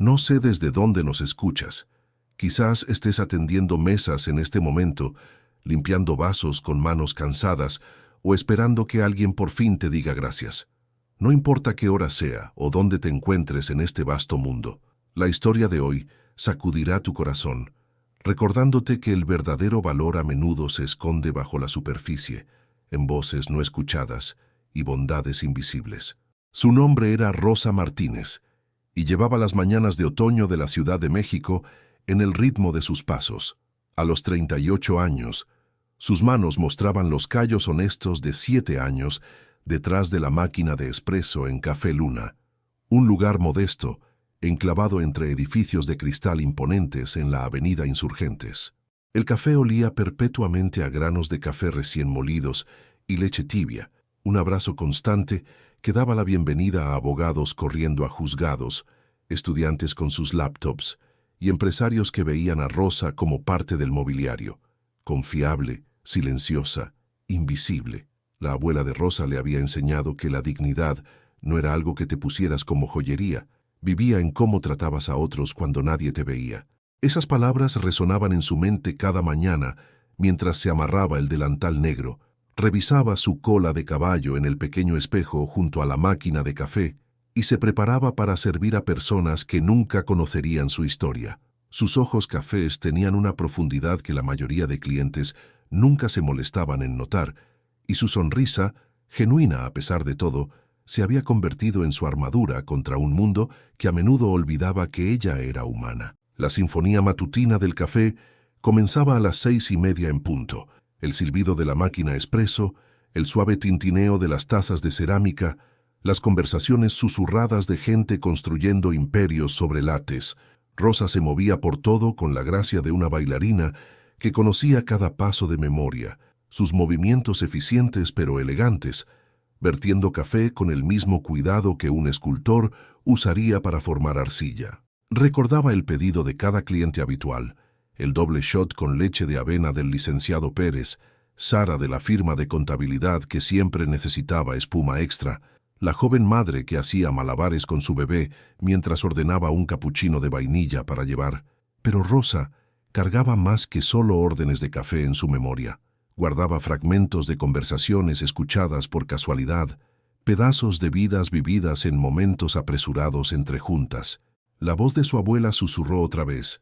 No sé desde dónde nos escuchas. Quizás estés atendiendo mesas en este momento, limpiando vasos con manos cansadas o esperando que alguien por fin te diga gracias. No importa qué hora sea o dónde te encuentres en este vasto mundo, la historia de hoy sacudirá tu corazón, recordándote que el verdadero valor a menudo se esconde bajo la superficie, en voces no escuchadas y bondades invisibles. Su nombre era Rosa Martínez, y llevaba las mañanas de otoño de la Ciudad de México en el ritmo de sus pasos. A los 38 años, sus manos mostraban los callos honestos de 7 años detrás de la máquina de espresso en Café Luna, un lugar modesto, enclavado entre edificios de cristal imponentes en la avenida Insurgentes. El café olía perpetuamente a granos de café recién molidos y leche tibia, un abrazo constante que daba la bienvenida a abogados corriendo a juzgados, estudiantes con sus laptops y empresarios que veían a Rosa como parte del mobiliario, confiable, silenciosa, invisible. La abuela de Rosa le había enseñado que la dignidad no era algo que te pusieras como joyería, vivía en cómo tratabas a otros cuando nadie te veía. Esas palabras resonaban en su mente cada mañana mientras se amarraba el delantal negro, revisaba su cola de caballo en el pequeño espejo junto a la máquina de café y se preparaba para servir a personas que nunca conocerían su historia. Sus ojos cafés tenían una profundidad que la mayoría de clientes nunca se molestaban en notar, y su sonrisa, genuina a pesar de todo, se había convertido en su armadura contra un mundo que a menudo olvidaba que ella era humana. La sinfonía matutina del café comenzaba a las 6:30 en punto. El silbido de la máquina expreso, el suave tintineo de las tazas de cerámica, las conversaciones susurradas de gente construyendo imperios sobre lates. Rosa se movía por todo con la gracia de una bailarina que conocía cada paso de memoria, sus movimientos eficientes pero elegantes, vertiendo café con el mismo cuidado que un escultor usaría para formar arcilla. Recordaba el pedido de cada cliente habitual, el doble shot con leche de avena del licenciado Pérez, Sara de la firma de contabilidad que siempre necesitaba espuma extra, la joven madre que hacía malabares con su bebé mientras ordenaba un capuchino de vainilla para llevar. Pero Rosa cargaba más que solo órdenes de café en su memoria. Guardaba fragmentos de conversaciones escuchadas por casualidad, pedazos de vidas vividas en momentos apresurados entre juntas. La voz de su abuela susurró otra vez: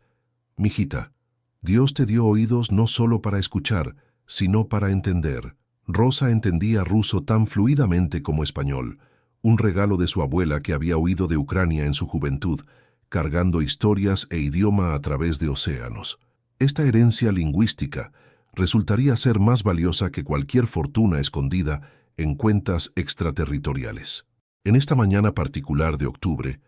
«Mijita, Dios te dio oídos no solo para escuchar, sino para entender». Rosa entendía ruso tan fluidamente como español, un regalo de su abuela que había huido de Ucrania en su juventud, cargando historias e idioma a través de océanos. Esta herencia lingüística resultaría ser más valiosa que cualquier fortuna escondida en cuentas extraterritoriales. En esta mañana particular de octubre,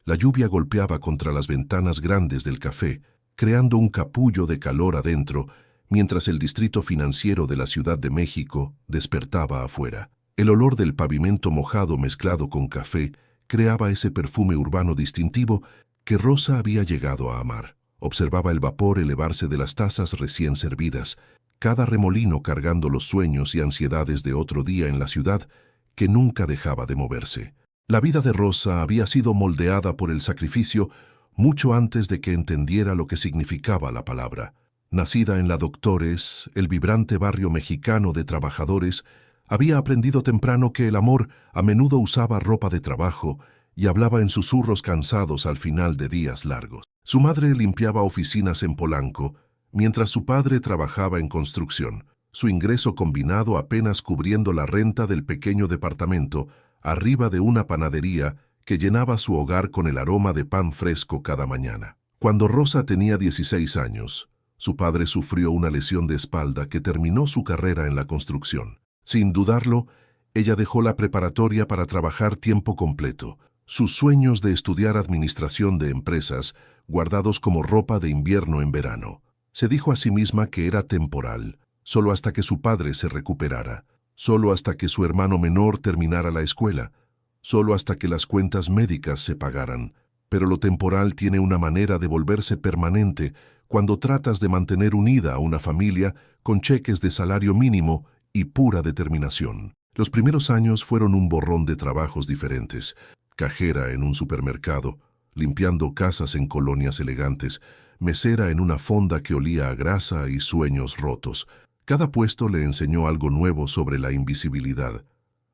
la lluvia golpeaba contra las ventanas grandes del café, creando un capullo de calor adentro, mientras el distrito financiero de la Ciudad de México despertaba afuera. El olor del pavimento mojado mezclado con café creaba ese perfume urbano distintivo que Rosa había llegado a amar. Observaba el vapor elevarse de las tazas recién servidas, cada remolino cargando los sueños y ansiedades de otro día en la ciudad que nunca dejaba de moverse. La vida de Rosa había sido moldeada por el sacrificio mucho antes de que entendiera lo que significaba la palabra. Nacida en la Doctores, el vibrante barrio mexicano de trabajadores, había aprendido temprano que el amor a menudo usaba ropa de trabajo y hablaba en susurros cansados al final de días largos. Su madre limpiaba oficinas en Polanco, mientras su padre trabajaba en construcción, su ingreso combinado apenas cubriendo la renta del pequeño departamento, arriba de una panadería que llenaba su hogar con el aroma de pan fresco cada mañana. Cuando Rosa tenía 16 años, su padre sufrió una lesión de espalda que terminó su carrera en la construcción. Sin dudarlo, ella dejó la preparatoria para trabajar tiempo completo, sus sueños de estudiar administración de empresas guardados como ropa de invierno en verano. Se dijo a sí misma que era temporal, solo hasta que su padre se recuperara, solo hasta que su hermano menor terminara la escuela, solo hasta que las cuentas médicas se pagaran. Pero lo temporal tiene una manera de volverse permanente cuando tratas de mantener unida a una familia con cheques de salario mínimo y pura determinación. Los primeros años fueron un borrón de trabajos diferentes: cajera en un supermercado, limpiando casas en colonias elegantes, mesera en una fonda que olía a grasa y sueños rotos. Cada puesto le enseñó algo nuevo sobre la invisibilidad.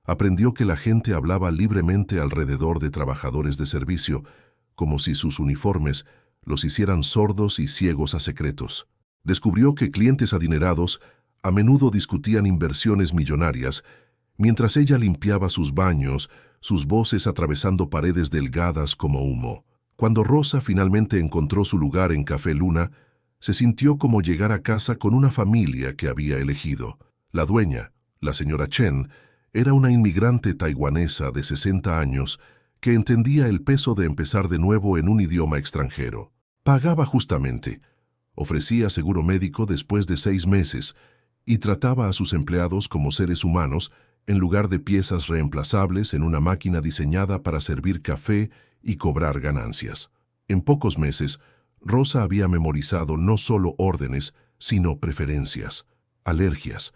Aprendió que la gente hablaba libremente alrededor de trabajadores de servicio, como si sus uniformes los hicieran sordos y ciegos a secretos. Descubrió que clientes adinerados a menudo discutían inversiones millonarias, mientras ella limpiaba sus baños, sus voces atravesando paredes delgadas como humo. Cuando Rosa finalmente encontró su lugar en Café Luna, se sintió como llegar a casa con una familia que había elegido. La dueña, la señora Chen, era una inmigrante taiwanesa de 60 años que entendía el peso de empezar de nuevo en un idioma extranjero. Pagaba justamente, ofrecía seguro médico después de 6 meses y trataba a sus empleados como seres humanos en lugar de piezas reemplazables en una máquina diseñada para servir café y cobrar ganancias. En pocos meses, Rosa había memorizado no solo órdenes, sino preferencias, alergias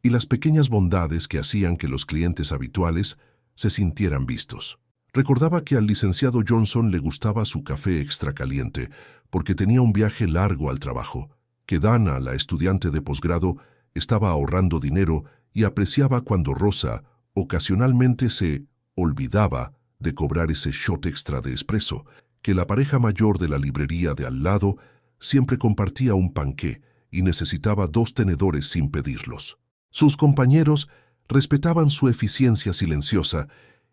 y las pequeñas bondades que hacían que los clientes habituales se sintieran vistos. Recordaba que al licenciado Johnson le gustaba su café extra caliente porque tenía un viaje largo al trabajo, que Dana, la estudiante de posgrado, estaba ahorrando dinero y apreciaba cuando Rosa ocasionalmente se olvidaba de cobrar ese shot extra de espresso, que la pareja mayor de la librería de al lado siempre compartía un panqué y necesitaba 2 tenedores sin pedirlos. Sus compañeros respetaban su eficiencia silenciosa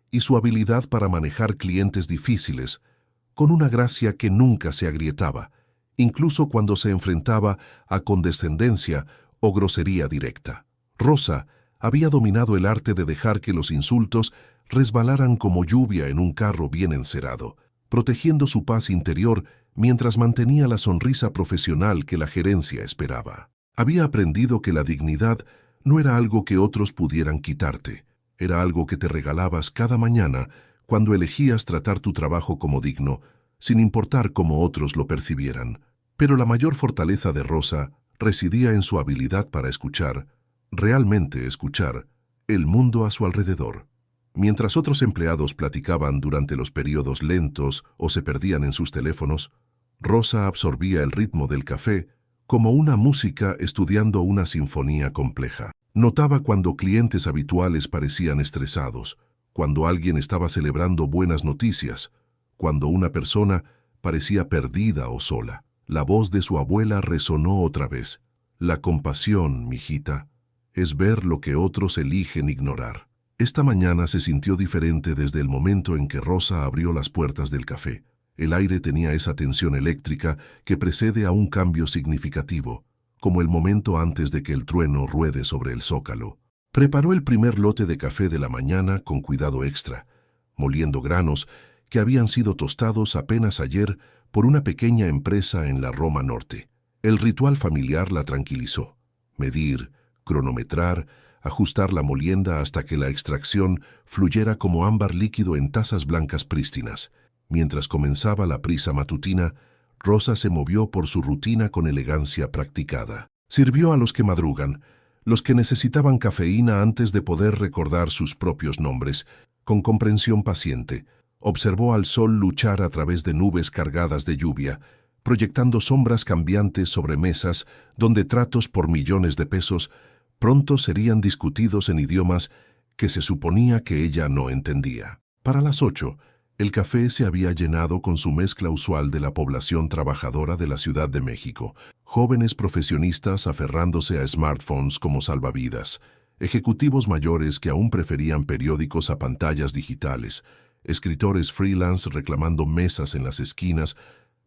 y su habilidad para manejar clientes difíciles, con una gracia que nunca se agrietaba, incluso cuando se enfrentaba a condescendencia o grosería directa. Rosa había dominado el arte de dejar que los insultos resbalaran como lluvia en un carro bien encerado, protegiendo su paz interior mientras mantenía la sonrisa profesional que la gerencia esperaba. Había aprendido que la dignidad no era algo que otros pudieran quitarte, era algo que te regalabas cada mañana cuando elegías tratar tu trabajo como digno, sin importar cómo otros lo percibieran. Pero la mayor fortaleza de Rosa residía en su habilidad para escuchar, realmente escuchar, el mundo a su alrededor. Mientras otros empleados platicaban durante los periodos lentos o se perdían en sus teléfonos, Rosa absorbía el ritmo del café como una música estudiando una sinfonía compleja. Notaba cuando clientes habituales parecían estresados, cuando alguien estaba celebrando buenas noticias, cuando una persona parecía perdida o sola. La voz de su abuela resonó otra vez. La compasión, mijita, es ver lo que otros eligen ignorar. Esta mañana se sintió diferente desde el momento en que Rosa abrió las puertas del café. El aire tenía esa tensión eléctrica que precede a un cambio significativo, como el momento antes de que el trueno ruede sobre el zócalo. Preparó el primer lote de café de la mañana con cuidado extra, moliendo granos que habían sido tostados apenas ayer por una pequeña empresa en la Roma Norte. El ritual familiar la tranquilizó. Medir, cronometrar, ajustar la molienda hasta que la extracción fluyera como ámbar líquido en tazas blancas prístinas. Mientras comenzaba la prisa matutina, Rosa se movió por su rutina con elegancia practicada. Sirvió a los que madrugan, los que necesitaban cafeína antes de poder recordar sus propios nombres, con comprensión paciente. Observó al sol luchar a través de nubes cargadas de lluvia, proyectando sombras cambiantes sobre mesas donde tratos por millones de pesos pronto serían discutidos en idiomas que se suponía que ella no entendía. Para las 8, el café se había llenado con su mezcla usual de la población trabajadora de la Ciudad de México, jóvenes profesionistas aferrándose a smartphones como salvavidas, ejecutivos mayores que aún preferían periódicos a pantallas digitales, escritores freelance reclamando mesas en las esquinas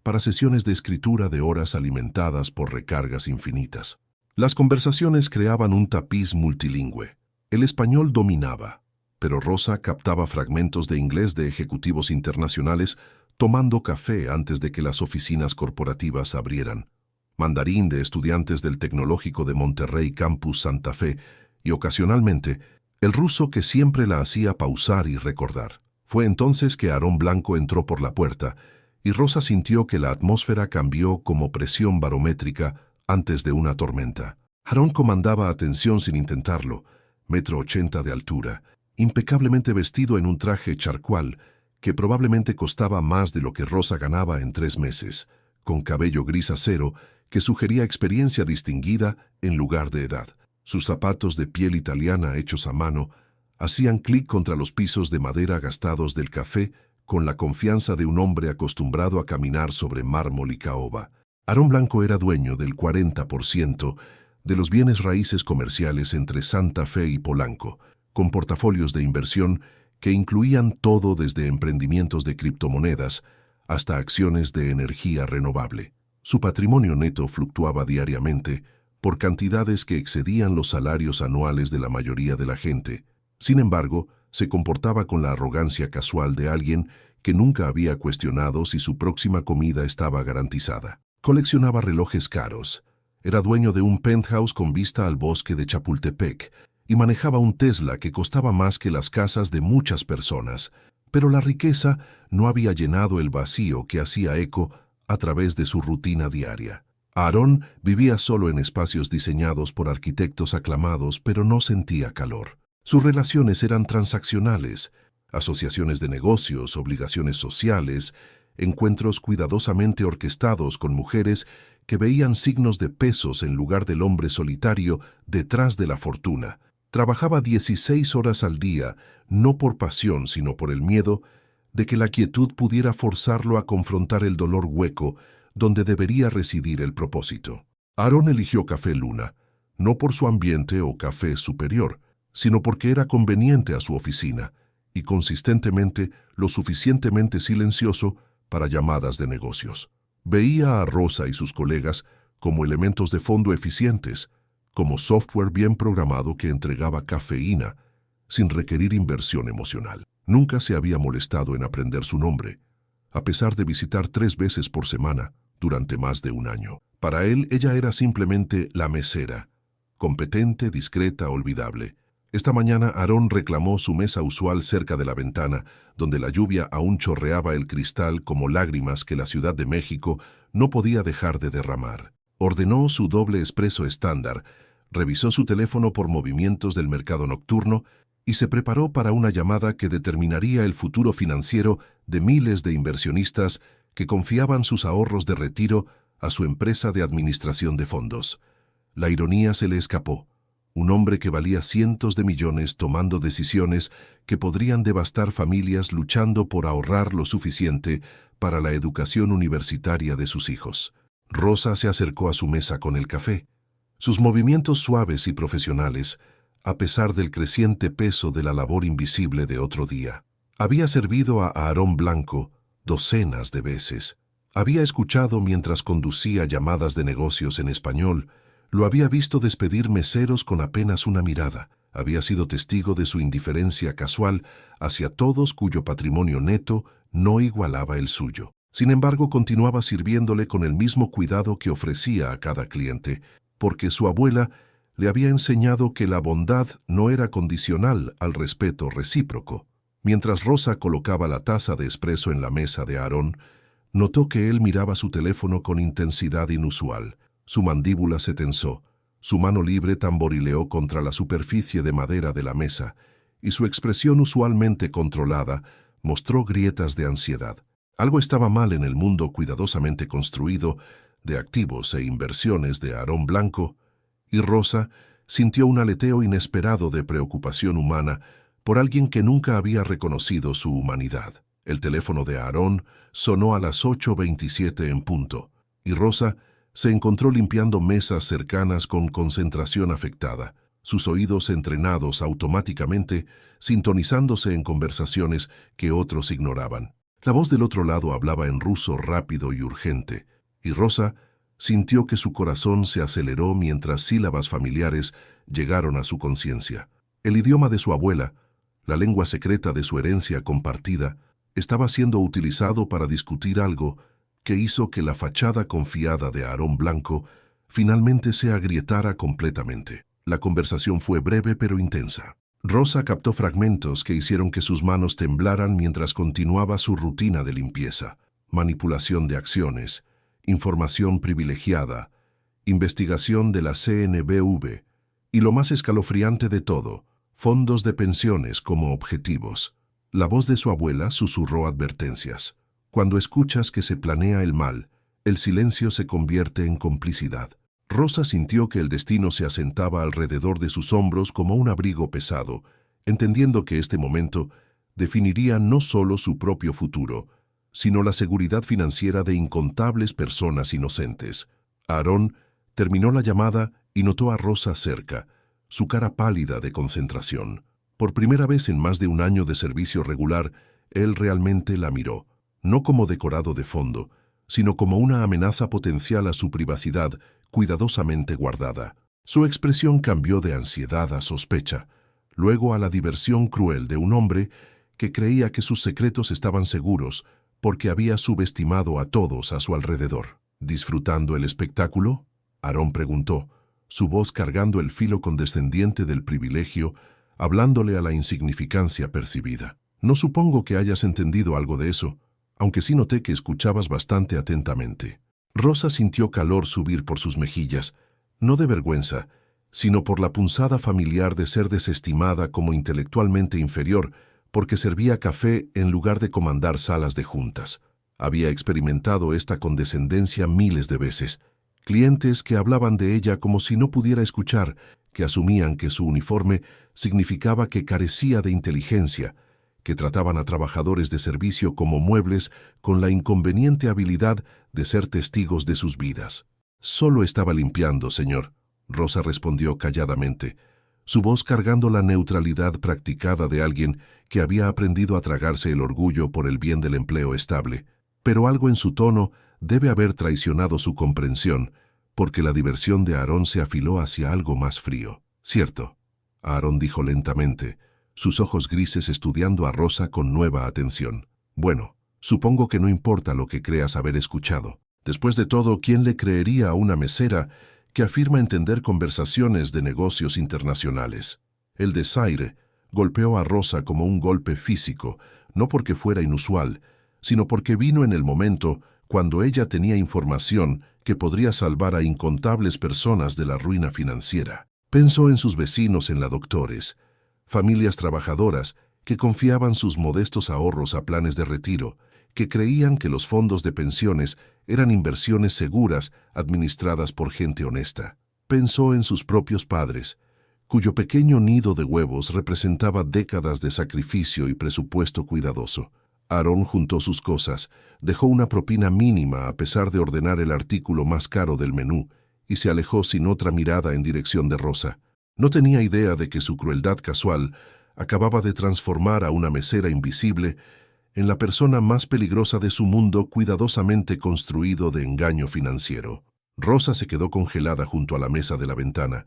para sesiones de escritura de horas alimentadas por recargas infinitas. Las conversaciones creaban un tapiz multilingüe. El español dominaba, pero Rosa captaba fragmentos de inglés de ejecutivos internacionales tomando café antes de que las oficinas corporativas abrieran, mandarín de estudiantes del Tecnológico de Monterrey Campus Santa Fe y ocasionalmente el ruso que siempre la hacía pausar y recordar. Fue entonces que Aarón Blanco entró por la puerta y Rosa sintió que la atmósfera cambió como presión barométrica antes de una tormenta. Aarón comandaba atención sin intentarlo, 1,80 m de altura, impecablemente vestido en un traje charcual que probablemente costaba más de lo que Rosa ganaba en 3 meses, con cabello gris acero que sugería experiencia distinguida en lugar de edad. Sus zapatos de piel italiana hechos a mano hacían clic contra los pisos de madera gastados del café con la confianza de un hombre acostumbrado a caminar sobre mármol y caoba. Aarón Blanco era dueño del 40% de los bienes raíces comerciales entre Santa Fe y Polanco, con portafolios de inversión que incluían todo desde emprendimientos de criptomonedas hasta acciones de energía renovable. Su patrimonio neto fluctuaba diariamente por cantidades que excedían los salarios anuales de la mayoría de la gente. Sin embargo, se comportaba con la arrogancia casual de alguien que nunca había cuestionado si su próxima comida estaba garantizada. Coleccionaba relojes caros, era dueño de un penthouse con vista al bosque de Chapultepec y manejaba un Tesla que costaba más que las casas de muchas personas, pero la riqueza no había llenado el vacío que hacía eco a través de su rutina diaria. Aarón vivía solo en espacios diseñados por arquitectos aclamados, pero no sentía calor. Sus relaciones eran transaccionales, asociaciones de negocios, obligaciones sociales, encuentros cuidadosamente orquestados con mujeres que veían signos de pesos en lugar del hombre solitario detrás de la fortuna. Trabajaba 16 horas al día, no por pasión, sino por el miedo de que la quietud pudiera forzarlo a confrontar el dolor hueco donde debería residir el propósito. Aarón eligió Café Luna, no por su ambiente o café superior, sino porque era conveniente a su oficina y consistentemente lo suficientemente silencioso para llamadas de negocios. Veía a Rosa y sus colegas como elementos de fondo eficientes, como software bien programado que entregaba cafeína sin requerir inversión emocional. Nunca se había molestado en aprender su nombre, a pesar de visitar 3 veces por semana durante más de un año. Para él, ella era simplemente la mesera, competente, discreta, olvidable. Esta mañana Aarón reclamó su mesa usual cerca de la ventana, donde la lluvia aún chorreaba el cristal como lágrimas que la Ciudad de México no podía dejar de derramar. Ordenó su doble espresso estándar, revisó su teléfono por movimientos del mercado nocturno y se preparó para una llamada que determinaría el futuro financiero de miles de inversionistas que confiaban sus ahorros de retiro a su empresa de administración de fondos. La ironía se le escapó. Un hombre que valía cientos de millones tomando decisiones que podrían devastar familias luchando por ahorrar lo suficiente para la educación universitaria de sus hijos. Rosa se acercó a su mesa con el café. Sus movimientos suaves y profesionales, a pesar del creciente peso de la labor invisible de otro día. Había servido a Aarón Blanco docenas de veces. Había escuchado mientras conducía llamadas de negocios en español. Lo había visto despedir meseros con apenas una mirada. Había sido testigo de su indiferencia casual hacia todos cuyo patrimonio neto no igualaba el suyo. Sin embargo, continuaba sirviéndole con el mismo cuidado que ofrecía a cada cliente, porque su abuela le había enseñado que la bondad no era condicional al respeto recíproco. Mientras Rosa colocaba la taza de espresso en la mesa de Aarón, notó que él miraba su teléfono con intensidad inusual. Su mandíbula se tensó, su mano libre tamborileó contra la superficie de madera de la mesa, y su expresión usualmente controlada mostró grietas de ansiedad. Algo estaba mal en el mundo cuidadosamente construido de activos e inversiones de Aarón Blanco, y Rosa sintió un aleteo inesperado de preocupación humana por alguien que nunca había reconocido su humanidad. El teléfono de Aarón sonó a las 8:27 en punto, y Rosa se encontró limpiando mesas cercanas con concentración afectada, sus oídos entrenados automáticamente, sintonizándose en conversaciones que otros ignoraban. La voz del otro lado hablaba en ruso rápido y urgente, y Rosa sintió que su corazón se aceleró mientras sílabas familiares llegaron a su conciencia. El idioma de su abuela, la lengua secreta de su herencia compartida, estaba siendo utilizado para discutir algo que hizo que la fachada confiada de Aarón Blanco finalmente se agrietara completamente. La conversación fue breve pero intensa. Rosa captó fragmentos que hicieron que sus manos temblaran mientras continuaba su rutina de limpieza, manipulación de acciones, información privilegiada, investigación de la CNBV y lo más escalofriante de todo, fondos de pensiones como objetivos. La voz de su abuela susurró advertencias. Cuando escuchas que se planea el mal, el silencio se convierte en complicidad. Rosa sintió que el destino se asentaba alrededor de sus hombros como un abrigo pesado, entendiendo que este momento definiría no solo su propio futuro, sino la seguridad financiera de incontables personas inocentes. Aarón terminó la llamada y notó a Rosa cerca, su cara pálida de concentración. Por primera vez en más de un año de servicio regular, él realmente la miró, no como decorado de fondo, sino como una amenaza potencial a su privacidad cuidadosamente guardada. Su expresión cambió de ansiedad a sospecha, luego a la diversión cruel de un hombre que creía que sus secretos estaban seguros porque había subestimado a todos a su alrededor. ¿Disfrutando el espectáculo?, Aarón preguntó, su voz cargando el filo condescendiente del privilegio, hablándole a la insignificancia percibida. No supongo que hayas entendido algo de eso, aunque sí noté que escuchabas bastante atentamente. Rosa sintió calor subir por sus mejillas, no de vergüenza, sino por la punzada familiar de ser desestimada como intelectualmente inferior porque servía café en lugar de comandar salas de juntas. Había experimentado esta condescendencia miles de veces. Clientes que hablaban de ella como si no pudiera escuchar, que asumían que su uniforme significaba que carecía de inteligencia, que trataban a trabajadores de servicio como muebles con la inconveniente habilidad de ser testigos de sus vidas. «Solo estaba limpiando, señor», Rosa respondió calladamente, su voz cargando la neutralidad practicada de alguien que había aprendido a tragarse el orgullo por el bien del empleo estable. Pero algo en su tono debe haber traicionado su comprensión, porque la diversión de Aarón se afiló hacia algo más frío. «Cierto», Aarón dijo lentamente, sus ojos grises estudiando a Rosa con nueva atención. «Bueno, supongo que no importa lo que creas haber escuchado. Después de todo, ¿quién le creería a una mesera que afirma entender conversaciones de negocios internacionales?» El desaire golpeó a Rosa como un golpe físico, no porque fuera inusual, sino porque vino en el momento cuando ella tenía información que podría salvar a incontables personas de la ruina financiera. Pensó en sus vecinos en la Doctores, familias trabajadoras que confiaban sus modestos ahorros a planes de retiro, que creían que los fondos de pensiones eran inversiones seguras administradas por gente honesta. Pensó en sus propios padres, cuyo pequeño nido de huevos representaba décadas de sacrificio y presupuesto cuidadoso. Aarón juntó sus cosas, dejó una propina mínima a pesar de ordenar el artículo más caro del menú y se alejó sin otra mirada en dirección de Rosa. No tenía idea de que su crueldad casual acababa de transformar a una mesera invisible en la persona más peligrosa de su mundo cuidadosamente construido de engaño financiero. Rosa se quedó congelada junto a la mesa de la ventana,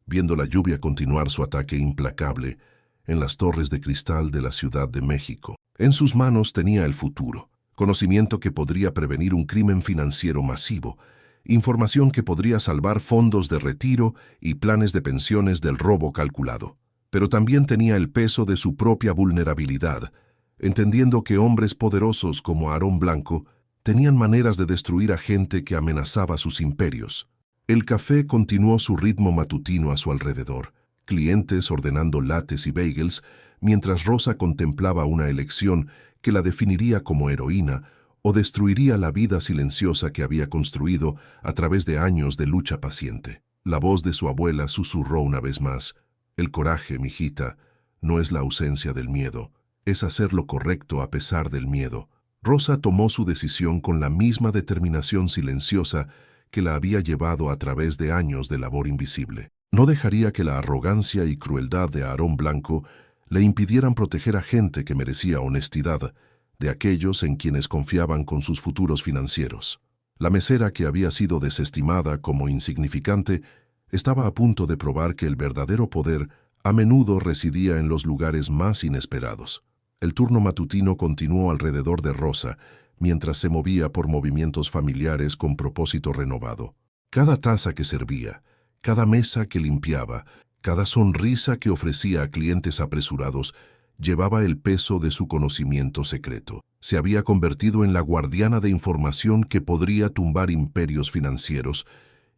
viendo la lluvia continuar su ataque implacable en las torres de cristal de la Ciudad de México. En sus manos tenía el futuro, conocimiento que podría prevenir un crimen financiero masivo, información que podría salvar fondos de retiro y planes de pensiones del robo calculado. Pero también tenía el peso de su propia vulnerabilidad, entendiendo que hombres poderosos como Aarón Blanco tenían maneras de destruir a gente que amenazaba sus imperios. El café continuó su ritmo matutino a su alrededor, clientes ordenando lattes y bagels, mientras Rosa contemplaba una elección que la definiría como heroína o destruiría la vida silenciosa que había construido a través de años de lucha paciente. La voz de su abuela susurró una vez más: «El coraje, mijita, no es la ausencia del miedo, es hacer lo correcto a pesar del miedo». Rosa tomó su decisión con la misma determinación silenciosa que la había llevado a través de años de labor invisible. No dejaría que la arrogancia y crueldad de Aarón Blanco le impidieran proteger a gente que merecía honestidad, de aquellos en quienes confiaban con sus futuros financieros. La mesera, que había sido desestimada como insignificante, estaba a punto de probar que el verdadero poder a menudo residía en los lugares más inesperados. El turno matutino continuó alrededor de Rosa, mientras se movía por movimientos familiares con propósito renovado. Cada taza que servía, cada mesa que limpiaba, cada sonrisa que ofrecía a clientes apresurados, llevaba el peso de su conocimiento secreto. Se había convertido en la guardiana de información que podría tumbar imperios financieros,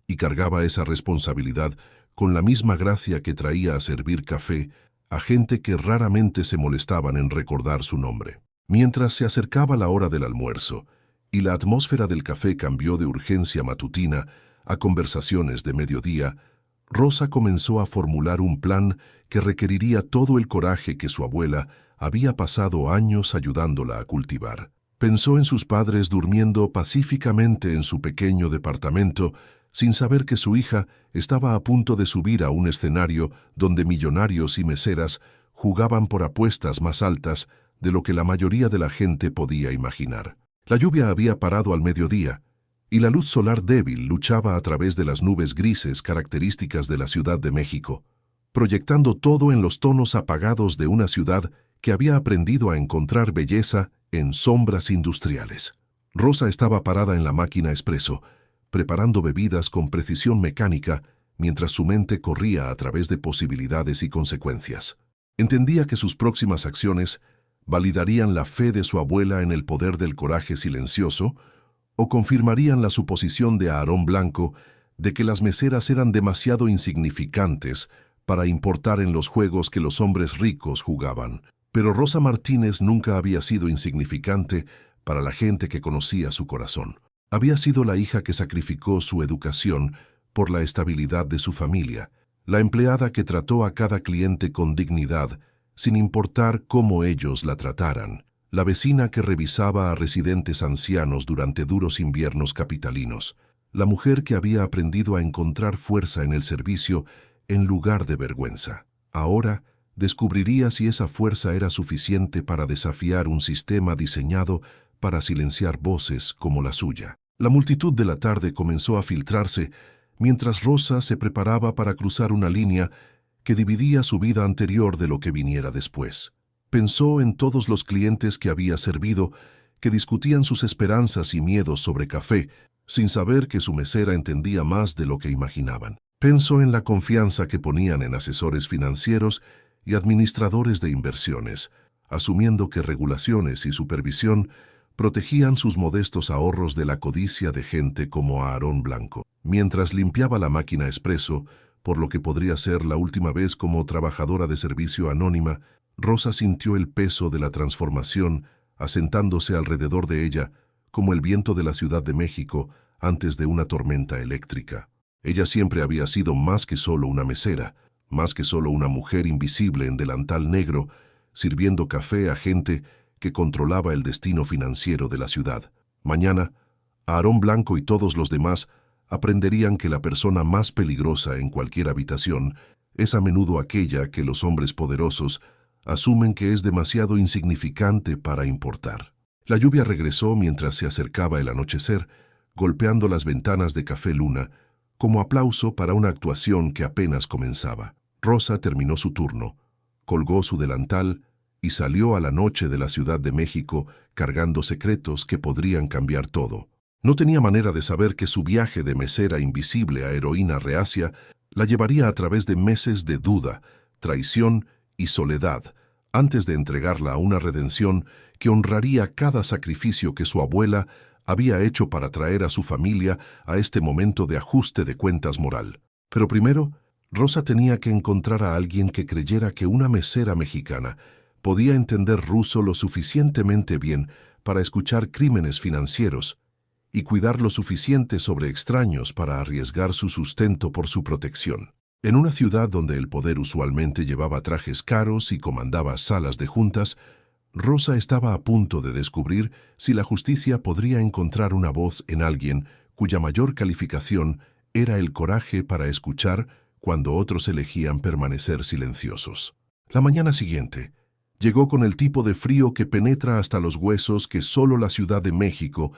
y cargaba esa responsabilidad con la misma gracia que traía a servir café a gente que raramente se molestaban en recordar su nombre. Mientras se acercaba la hora del almuerzo y la atmósfera del café cambió de urgencia matutina a conversaciones de mediodía, Rosa comenzó a formular un plan que requeriría todo el coraje que su abuela había pasado años ayudándola a cultivar. Pensó en sus padres durmiendo pacíficamente en su pequeño departamento, sin saber que su hija estaba a punto de subir a un escenario donde millonarios y meseras jugaban por apuestas más altas de lo que la mayoría de la gente podía imaginar. La lluvia había parado al mediodía, y la luz solar débil luchaba a través de las nubes grises características de la Ciudad de México, proyectando todo en los tonos apagados de una ciudad que había aprendido a encontrar belleza en sombras industriales. Rosa estaba parada en la máquina expreso, preparando bebidas con precisión mecánica, mientras su mente corría a través de posibilidades y consecuencias. Entendía que sus próximas acciones validarían la fe de su abuela en el poder del coraje silencioso, o confirmarían la suposición de Aarón Blanco de que las meseras eran demasiado insignificantes para importar en los juegos que los hombres ricos jugaban. Pero Rosa Martínez nunca había sido insignificante para la gente que conocía su corazón. Había sido la hija que sacrificó su educación por la estabilidad de su familia, la empleada que trató a cada cliente con dignidad, sin importar cómo ellos la trataran, la vecina que revisaba a residentes ancianos durante duros inviernos capitalinos, la mujer que había aprendido a encontrar fuerza en el servicio en lugar de vergüenza. Ahora descubriría si esa fuerza era suficiente para desafiar un sistema diseñado para silenciar voces como la suya. La multitud de la tarde comenzó a filtrarse mientras Rosa se preparaba para cruzar una línea que dividía su vida anterior de lo que viniera después. Pensó en todos los clientes que había servido, que discutían sus esperanzas y miedos sobre café, sin saber que su mesera entendía más de lo que imaginaban. Pensó en la confianza que ponían en asesores financieros y administradores de inversiones, asumiendo que regulaciones y supervisión protegían sus modestos ahorros de la codicia de gente como Aarón Blanco. Mientras limpiaba la máquina expreso, por lo que podría ser la última vez como trabajadora de servicio anónima, Rosa sintió el peso de la transformación asentándose alrededor de ella, como el viento de la Ciudad de México antes de una tormenta eléctrica. Ella siempre había sido más que solo una mesera, más que solo una mujer invisible en delantal negro, sirviendo café a gente que controlaba el destino financiero de la ciudad. Mañana, Aarón Blanco y todos los demás aprenderían que la persona más peligrosa en cualquier habitación es a menudo aquella que los hombres poderosos asumen que es demasiado insignificante para importar. La lluvia regresó mientras se acercaba el anochecer, golpeando las ventanas de Café Luna, como aplauso para una actuación que apenas comenzaba. Rosa terminó su turno, colgó su delantal y salió a la noche de la Ciudad de México cargando secretos que podrían cambiar todo. No tenía manera de saber que su viaje de mesera invisible a heroína reacia la llevaría a través de meses de duda, traición y soledad, antes de entregarla a una redención que honraría cada sacrificio que su abuela había hecho para traer a su familia a este momento de ajuste de cuentas moral. Pero primero, Rosa tenía que encontrar a alguien que creyera que una mesera mexicana podía entender ruso lo suficientemente bien para escuchar crímenes financieros y cuidar lo suficiente sobre extraños para arriesgar su sustento por su protección. En una ciudad donde el poder usualmente llevaba trajes caros y comandaba salas de juntas, Rosa estaba a punto de descubrir si la justicia podría encontrar una voz en alguien cuya mayor calificación era el coraje para escuchar cuando otros elegían permanecer silenciosos. La mañana siguiente, llegó con el tipo de frío que penetra hasta los huesos que solo la Ciudad de México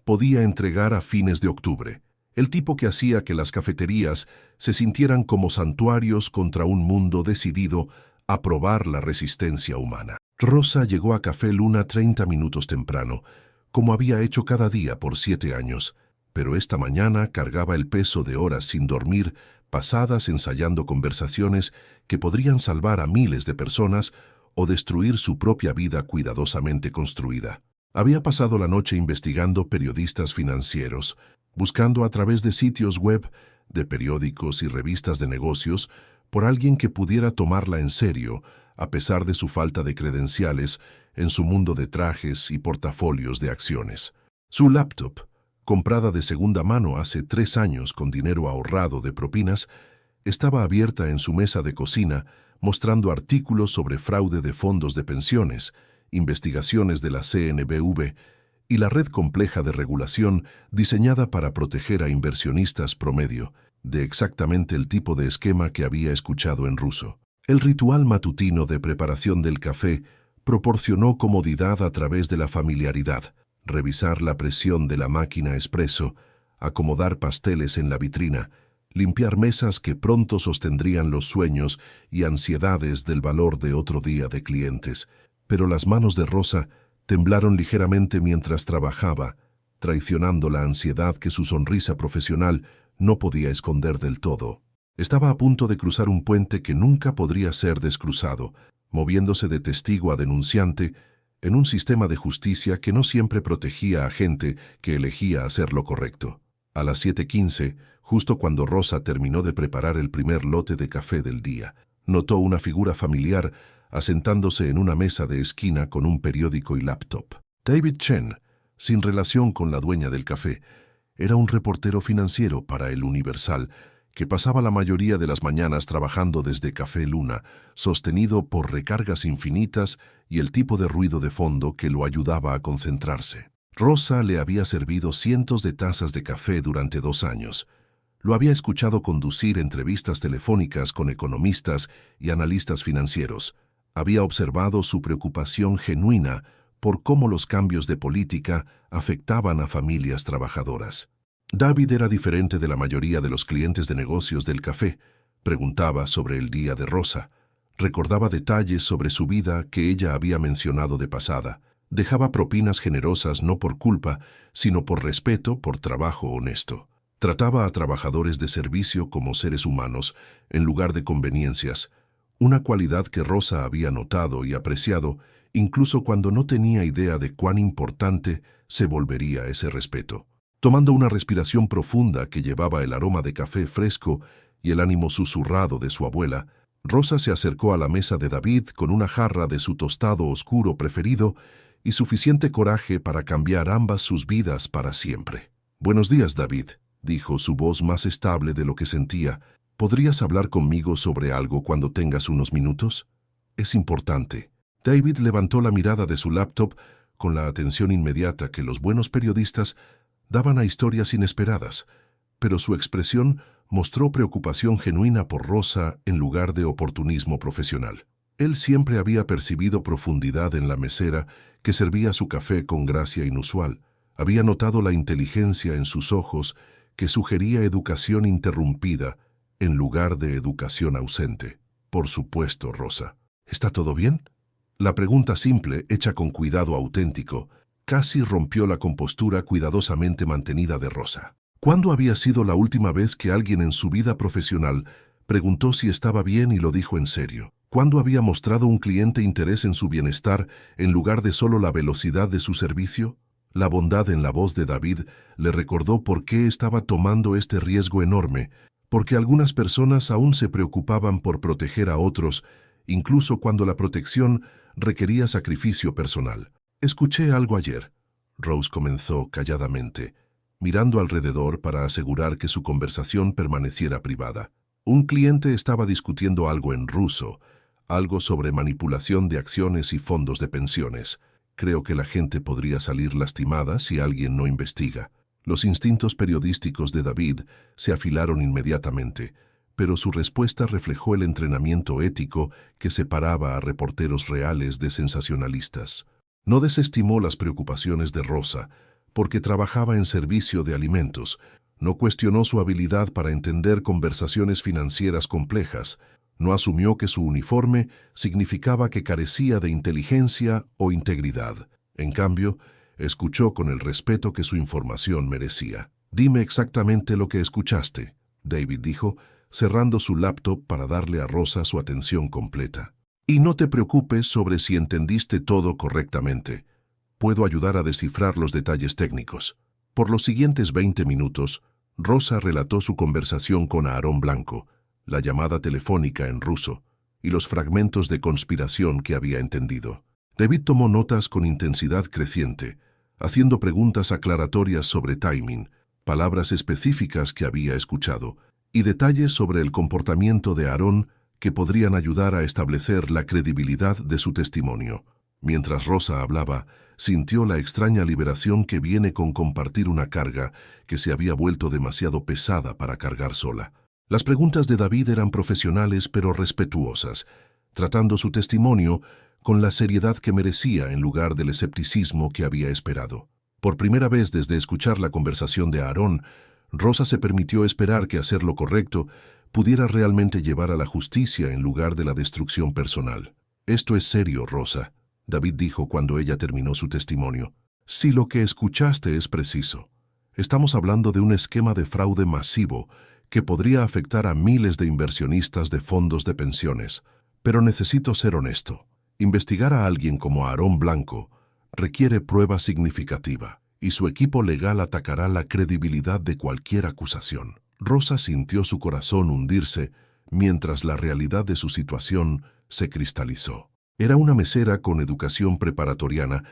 podía entregar a fines de octubre. El tipo que hacía que las cafeterías se sintieran como santuarios contra un mundo decidido a probar la resistencia humana. Rosa llegó a Café Luna 30 minutos temprano, como había hecho cada día por 7 años, pero esta mañana cargaba el peso de horas sin dormir, pasadas ensayando conversaciones que podrían salvar a miles de personas o destruir su propia vida cuidadosamente construida. Había pasado la noche investigando periodistas financieros, buscando a través de sitios web, de periódicos y revistas de negocios, por alguien que pudiera tomarla en serio, a pesar de su falta de credenciales en su mundo de trajes y portafolios de acciones. Su laptop, comprada de segunda mano hace 3 años con dinero ahorrado de propinas, estaba abierta en su mesa de cocina, mostrando artículos sobre fraude de fondos de pensiones, investigaciones de la CNBV y la red compleja de regulación diseñada para proteger a inversionistas promedio de exactamente el tipo de esquema que había escuchado en ruso. El ritual matutino de preparación del café proporcionó comodidad a través de la familiaridad, revisar la presión de la máquina expreso, acomodar pasteles en la vitrina, limpiar mesas que pronto sostendrían los sueños y ansiedades del valor de otro día de clientes. Pero las manos de Rosa temblaron ligeramente mientras trabajaba, traicionando la ansiedad que su sonrisa profesional no podía esconder del todo. Estaba a punto de cruzar un puente que nunca podría ser descruzado, moviéndose de testigo a denunciante en un sistema de justicia que no siempre protegía a gente que elegía hacer lo correcto. A las 7:15, justo cuando Rosa terminó de preparar el primer lote de café del día, notó una figura familiar asentándose en una mesa de esquina con un periódico y laptop. David Chen, sin relación con la dueña del café, era un reportero financiero para El Universal, que pasaba la mayoría de las mañanas trabajando desde Café Luna, sostenido por recargas infinitas y el tipo de ruido de fondo que lo ayudaba a concentrarse. Rosa le había servido cientos de tazas de café durante 2 años. Lo había escuchado conducir entrevistas telefónicas con economistas y analistas financieros. Había observado su preocupación genuina por cómo los cambios de política afectaban a familias trabajadoras. David era diferente de la mayoría de los clientes de negocios del café. Preguntaba sobre el día de Rosa. Recordaba detalles sobre su vida que ella había mencionado de pasada. Dejaba propinas generosas no por culpa, sino por respeto por trabajo honesto. Trataba a trabajadores de servicio como seres humanos, en lugar de conveniencias, una cualidad que Rosa había notado y apreciado, incluso cuando no tenía idea de cuán importante se volvería ese respeto. Tomando una respiración profunda que llevaba el aroma de café fresco y el ánimo susurrado de su abuela, Rosa se acercó a la mesa de David con una jarra de su tostado oscuro preferido y suficiente coraje para cambiar ambas sus vidas para siempre. «Buenos días, David», dijo, su voz más estable de lo que sentía. «¿Podrías hablar conmigo sobre algo cuando tengas unos minutos? Es importante». David levantó la mirada de su laptop con la atención inmediata que los buenos periodistas daban a historias inesperadas, pero su expresión mostró preocupación genuina por Rosa en lugar de oportunismo profesional. Él siempre había percibido profundidad en la mesera que servía su café con gracia inusual. Había notado la inteligencia en sus ojos que sugería educación interrumpida en lugar de educación ausente. «Por supuesto, Rosa. ¿Está todo bien?». La pregunta simple, hecha con cuidado auténtico, casi rompió la compostura cuidadosamente mantenida de Rosa. ¿Cuándo había sido la última vez que alguien en su vida profesional preguntó si estaba bien y lo dijo en serio? ¿Cuándo había mostrado un cliente interés en su bienestar en lugar de solo la velocidad de su servicio? La bondad en la voz de David le recordó por qué estaba tomando este riesgo enorme, porque algunas personas aún se preocupaban por proteger a otros, incluso cuando la protección requería sacrificio personal. «Escuché algo ayer», Rose comenzó calladamente, mirando alrededor para asegurar que su conversación permaneciera privada. Un cliente estaba discutiendo algo en ruso, algo sobre manipulación de acciones y fondos de pensiones. Creo que la gente podría salir lastimada si alguien no investiga. Los instintos periodísticos de David se afilaron inmediatamente, pero su respuesta reflejó el entrenamiento ético que separaba a reporteros reales de sensacionalistas. No desestimó las preocupaciones de Rosa, porque trabajaba en servicio de alimentos. No cuestionó su habilidad para entender conversaciones financieras complejas. No asumió que su uniforme significaba que carecía de inteligencia o integridad. En cambio, escuchó con el respeto que su información merecía. «Dime exactamente lo que escuchaste», David dijo, cerrando su laptop para darle a Rosa su atención completa. «Y no te preocupes sobre si entendiste todo correctamente. Puedo ayudar a descifrar los detalles técnicos». Por los siguientes 20 minutos, Rosa relató su conversación con Aarón Blanco, la llamada telefónica en ruso y los fragmentos de conspiración que había entendido. David tomó notas con intensidad creciente, haciendo preguntas aclaratorias sobre timing, palabras específicas que había escuchado y detalles sobre el comportamiento de Aarón que podrían ayudar a establecer la credibilidad de su testimonio. Mientras Rosa hablaba, sintió la extraña liberación que viene con compartir una carga que se había vuelto demasiado pesada para cargar sola. Las preguntas de David eran profesionales pero respetuosas, tratando su testimonio con la seriedad que merecía en lugar del escepticismo que había esperado. Por primera vez desde escuchar la conversación de Aarón, Rosa se permitió esperar que hacer lo correcto pudiera realmente llevar a la justicia en lugar de la destrucción personal. «Esto es serio, Rosa», David dijo cuando ella terminó su testimonio. «Si lo que escuchaste es preciso, estamos hablando de un esquema de fraude masivo que podría afectar a miles de inversionistas de fondos de pensiones. Pero necesito ser honesto. Investigar a alguien como Aarón Blanco requiere prueba significativa, y su equipo legal atacará la credibilidad de cualquier acusación». Rosa sintió su corazón hundirse mientras la realidad de su situación se cristalizó. Era una mesera con educación preparatoriana,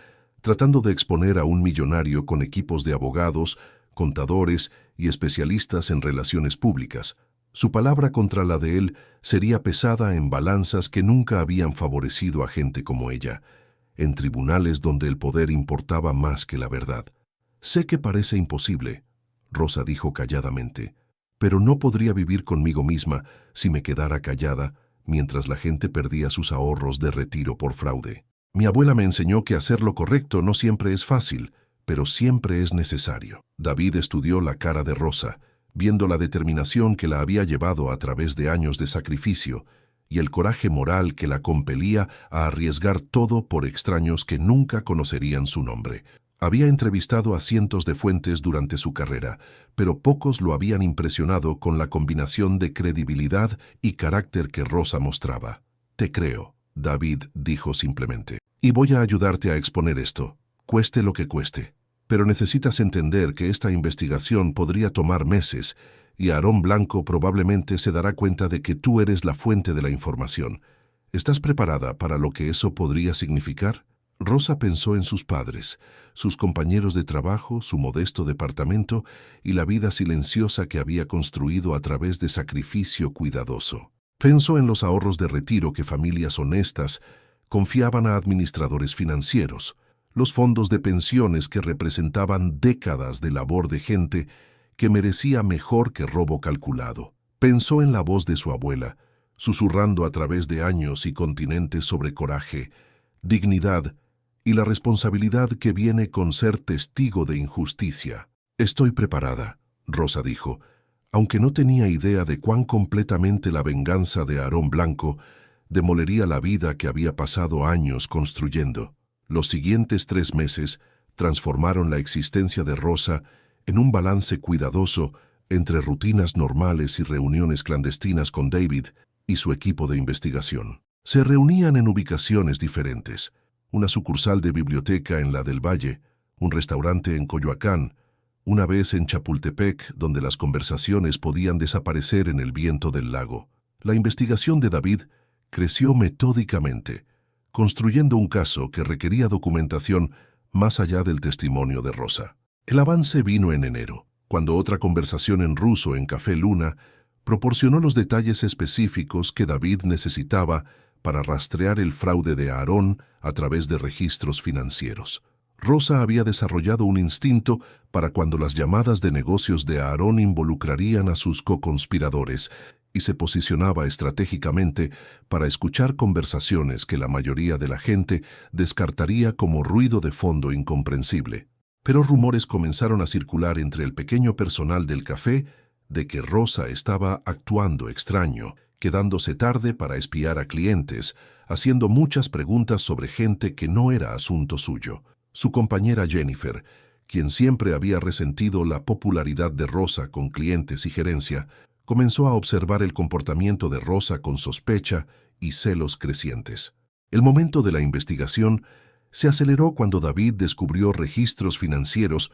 tratando de exponer a un millonario con equipos de abogados, contadores y especialistas en relaciones públicas. Su palabra contra la de él sería pesada en balanzas que nunca habían favorecido a gente como ella, en tribunales donde el poder importaba más que la verdad. «Sé que parece imposible», Rosa dijo calladamente, «pero no podría vivir conmigo misma si me quedara callada mientras la gente perdía sus ahorros de retiro por fraude. Mi abuela me enseñó que hacer lo correcto no siempre es fácil, pero siempre es necesario». David estudió la cara de Rosa, viendo la determinación que la había llevado a través de años de sacrificio y el coraje moral que la compelía a arriesgar todo por extraños que nunca conocerían su nombre. Había entrevistado a cientos de fuentes durante su carrera, pero pocos lo habían impresionado con la combinación de credibilidad y carácter que Rosa mostraba. «Te creo», David dijo simplemente, «y voy a ayudarte a exponer esto, cueste lo que cueste. Pero necesitas entender que esta investigación podría tomar meses y Aarón Blanco probablemente se dará cuenta de que tú eres la fuente de la información. ¿Estás preparada para lo que eso podría significar?» Rosa pensó en sus padres, sus compañeros de trabajo, su modesto departamento y la vida silenciosa que había construido a través de sacrificio cuidadoso. Pensó en los ahorros de retiro que familias honestas confiaban a administradores financieros, los fondos de pensiones que representaban décadas de labor de gente que merecía mejor que robo calculado. Pensó en la voz de su abuela, susurrando a través de años y continentes sobre coraje, dignidad y la responsabilidad que viene con ser testigo de injusticia. «Estoy preparada», Rosa dijo, aunque no tenía idea de cuán completamente la venganza de Aarón Blanco demolería la vida que había pasado años construyendo. Los siguientes 3 meses transformaron la existencia de Rosa en un balance cuidadoso entre rutinas normales y reuniones clandestinas con David y su equipo de investigación. Se reunían en ubicaciones diferentes: una sucursal de biblioteca en la del Valle, un restaurante en Coyoacán, una vez en Chapultepec, donde las conversaciones podían desaparecer en el viento del lago. La investigación de David creció metódicamente, construyendo un caso que requería documentación más allá del testimonio de Rosa. El avance vino en enero, cuando otra conversación en ruso en Café Luna proporcionó los detalles específicos que David necesitaba para rastrear el fraude de Aarón a través de registros financieros. Rosa había desarrollado un instinto para cuando las llamadas de negocios de Aarón involucrarían a sus coconspiradores y se posicionaba estratégicamente para escuchar conversaciones que la mayoría de la gente descartaría como ruido de fondo incomprensible. Pero rumores comenzaron a circular entre el pequeño personal del café de que Rosa estaba actuando extraño, quedándose tarde para espiar a clientes, haciendo muchas preguntas sobre gente que no era asunto suyo. Su compañera Jennifer, quien siempre había resentido la popularidad de Rosa con clientes y gerencia, comenzó a observar el comportamiento de Rosa con sospecha y celos crecientes. El momento de la investigación se aceleró cuando David descubrió registros financieros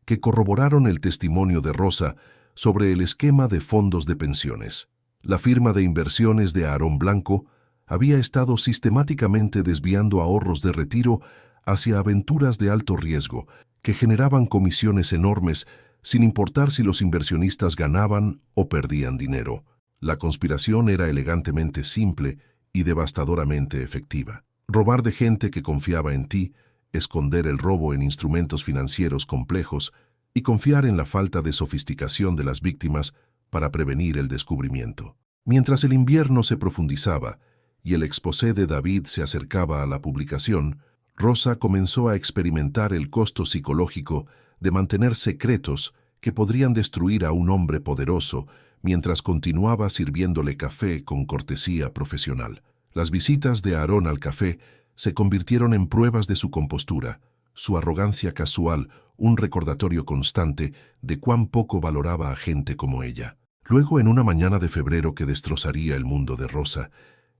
que corroboraron el testimonio de Rosa sobre el esquema de fondos de pensiones. La firma de inversiones de Aarón Blanco había estado sistemáticamente desviando ahorros de retiro hacia aventuras de alto riesgo que generaban comisiones enormes sin importar si los inversionistas ganaban o perdían dinero. La conspiración era elegantemente simple y devastadoramente efectiva. Robar de gente que confiaba en ti, esconder el robo en instrumentos financieros complejos y confiar en la falta de sofisticación de las víctimas para prevenir el descubrimiento. Mientras el invierno se profundizaba y el exposé de David se acercaba a la publicación, Rosa comenzó a experimentar el costo psicológico de mantener secretos que podrían destruir a un hombre poderoso mientras continuaba sirviéndole café con cortesía profesional. Las visitas de Aarón al café se convirtieron en pruebas de su compostura, su arrogancia casual, un recordatorio constante de cuán poco valoraba a gente como ella. Luego, en una mañana de febrero que destrozaría el mundo de Rosa,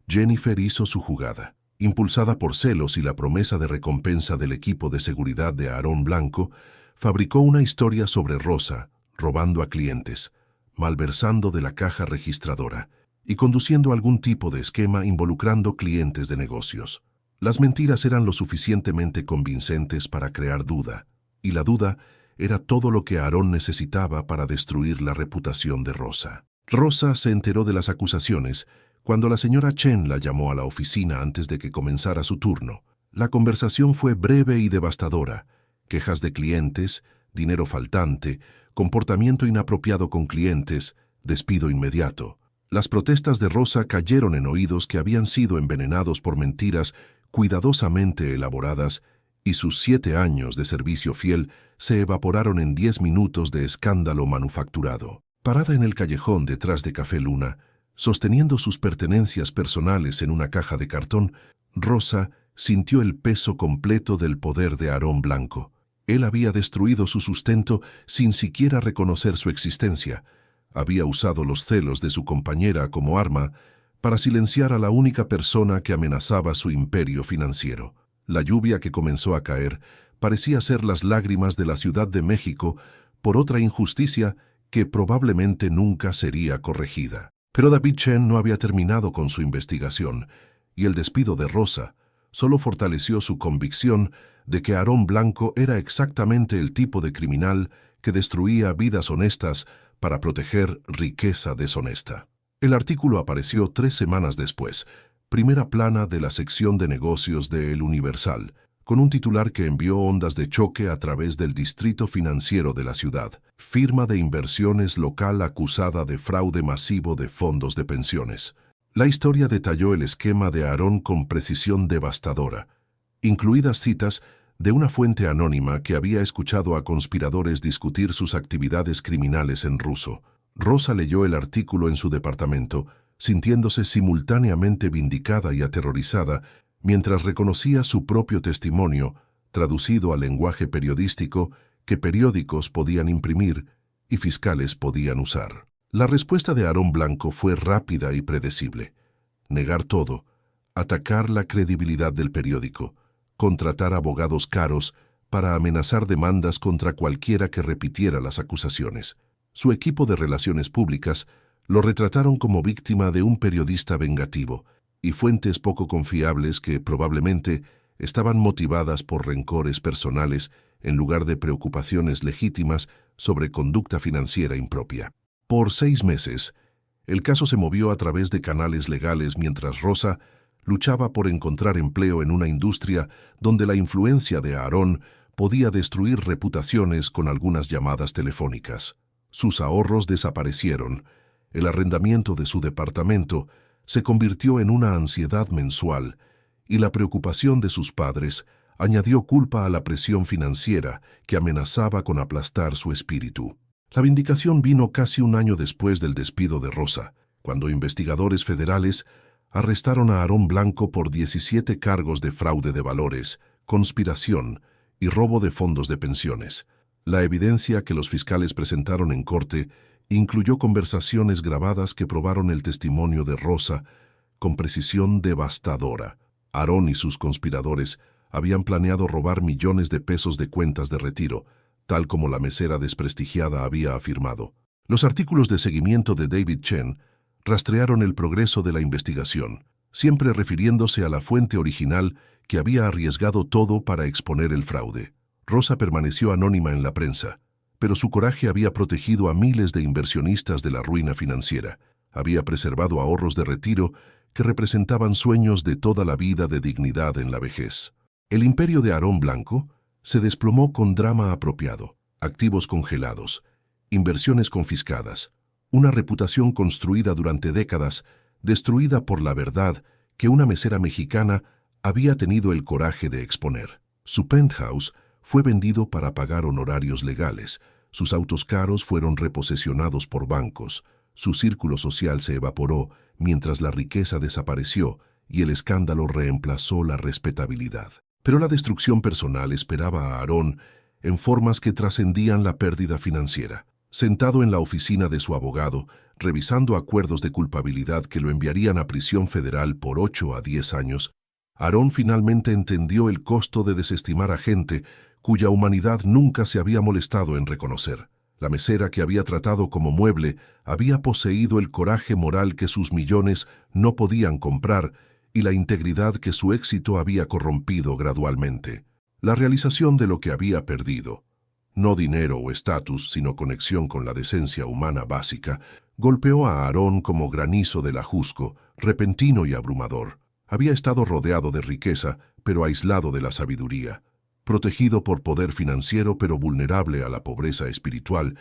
Jennifer hizo su jugada. Impulsada por celos y la promesa de recompensa del equipo de seguridad de Aarón Blanco, fabricó una historia sobre Rosa, robando a clientes, malversando de la caja registradora y conduciendo algún tipo de esquema involucrando clientes de negocios. Las mentiras eran lo suficientemente convincentes para crear duda, y la duda era todo lo que Aarón necesitaba para destruir la reputación de Rosa. Rosa se enteró de las acusaciones cuando la señora Chen la llamó a la oficina antes de que comenzara su turno. La conversación fue breve y devastadora. Quejas de clientes, dinero faltante, comportamiento inapropiado con clientes, despido inmediato. Las protestas de Rosa cayeron en oídos que habían sido envenenados por mentiras cuidadosamente elaboradas, y sus 7 años de servicio fiel se evaporaron en 10 minutos de escándalo manufacturado. Parada en el callejón detrás de Café Luna, sosteniendo sus pertenencias personales en una caja de cartón, Rosa sintió el peso completo del poder de Aarón Blanco. Él había destruido su sustento sin siquiera reconocer su existencia. Había usado los celos de su compañera como arma para silenciar a la única persona que amenazaba su imperio financiero. La lluvia que comenzó a caer parecía ser las lágrimas de la Ciudad de México por otra injusticia que probablemente nunca sería corregida. Pero David Chen no había terminado con su investigación, y el despido de Rosa solo fortaleció su convicción de que Aarón Blanco era exactamente el tipo de criminal que destruía vidas honestas para proteger riqueza deshonesta. El artículo apareció 3 semanas después, primera plana de la sección de negocios de El Universal, con un titular que envió ondas de choque a través del distrito financiero de la ciudad. Firma de inversiones local acusada de fraude masivo de fondos de pensiones. La historia detalló el esquema de Aarón con precisión devastadora, incluidas citas de una fuente anónima que había escuchado a conspiradores discutir sus actividades criminales en ruso. Rosa leyó el artículo en su departamento, sintiéndose simultáneamente vindicada y aterrorizada, mientras reconocía su propio testimonio, traducido al lenguaje periodístico que periódicos podían imprimir y fiscales podían usar. La respuesta de Aarón Blanco fue rápida y predecible. Negar todo, atacar la credibilidad del periódico, contratar abogados caros para amenazar demandas contra cualquiera que repitiera las acusaciones. Su equipo de relaciones públicas lo retrataron como víctima de un periodista vengativo, y fuentes poco confiables que probablemente estaban motivadas por rencores personales en lugar de preocupaciones legítimas sobre conducta financiera impropia. Por 6 meses, el caso se movió a través de canales legales mientras Rosa luchaba por encontrar empleo en una industria donde la influencia de Aarón podía destruir reputaciones con algunas llamadas telefónicas. Sus ahorros desaparecieron. El arrendamiento de su departamento se convirtió en una ansiedad mensual, y la preocupación de sus padres añadió culpa a la presión financiera que amenazaba con aplastar su espíritu. La vindicación vino casi un año después del despido de Rosa, cuando investigadores federales arrestaron a Aarón Blanco por 17 cargos de fraude de valores, conspiración y robo de fondos de pensiones. La evidencia que los fiscales presentaron en corte incluyó conversaciones grabadas que probaron el testimonio de Rosa con precisión devastadora. Aarón y sus conspiradores habían planeado robar millones de pesos de cuentas de retiro, tal como la mesera desprestigiada había afirmado. Los artículos de seguimiento de David Chen Rastrearon el progreso de la investigación, siempre refiriéndose a la fuente original que había arriesgado todo para exponer el fraude. Rosa permaneció anónima en la prensa, pero su coraje había protegido a miles de inversionistas de la ruina financiera. Había preservado ahorros de retiro que representaban sueños de toda la vida de dignidad en la vejez. El imperio de Aarón Blanco se desplomó con drama apropiado, activos congelados, inversiones confiscadas, una reputación construida durante décadas, destruida por la verdad que una mesera mexicana había tenido el coraje de exponer. Su penthouse fue vendido para pagar honorarios legales, sus autos caros fueron reposesionados por bancos, su círculo social se evaporó mientras la riqueza desapareció y el escándalo reemplazó la respetabilidad. Pero la destrucción personal esperaba a Aarón en formas que trascendían la pérdida financiera. Sentado en la oficina de su abogado, revisando acuerdos de culpabilidad que lo enviarían a prisión federal por 8 a 10 años, Aarón finalmente entendió el costo de desestimar a gente cuya humanidad nunca se había molestado en reconocer. La mesera que había tratado como mueble había poseído el coraje moral que sus millones no podían comprar y la integridad que su éxito había corrompido gradualmente. La realización de lo que había perdido, no dinero o estatus, sino conexión con la decencia humana básica, golpeó a Aarón como granizo del ajusco, repentino y abrumador. Había estado rodeado de riqueza, pero aislado de la sabiduría, protegido por poder financiero pero vulnerable a la pobreza espiritual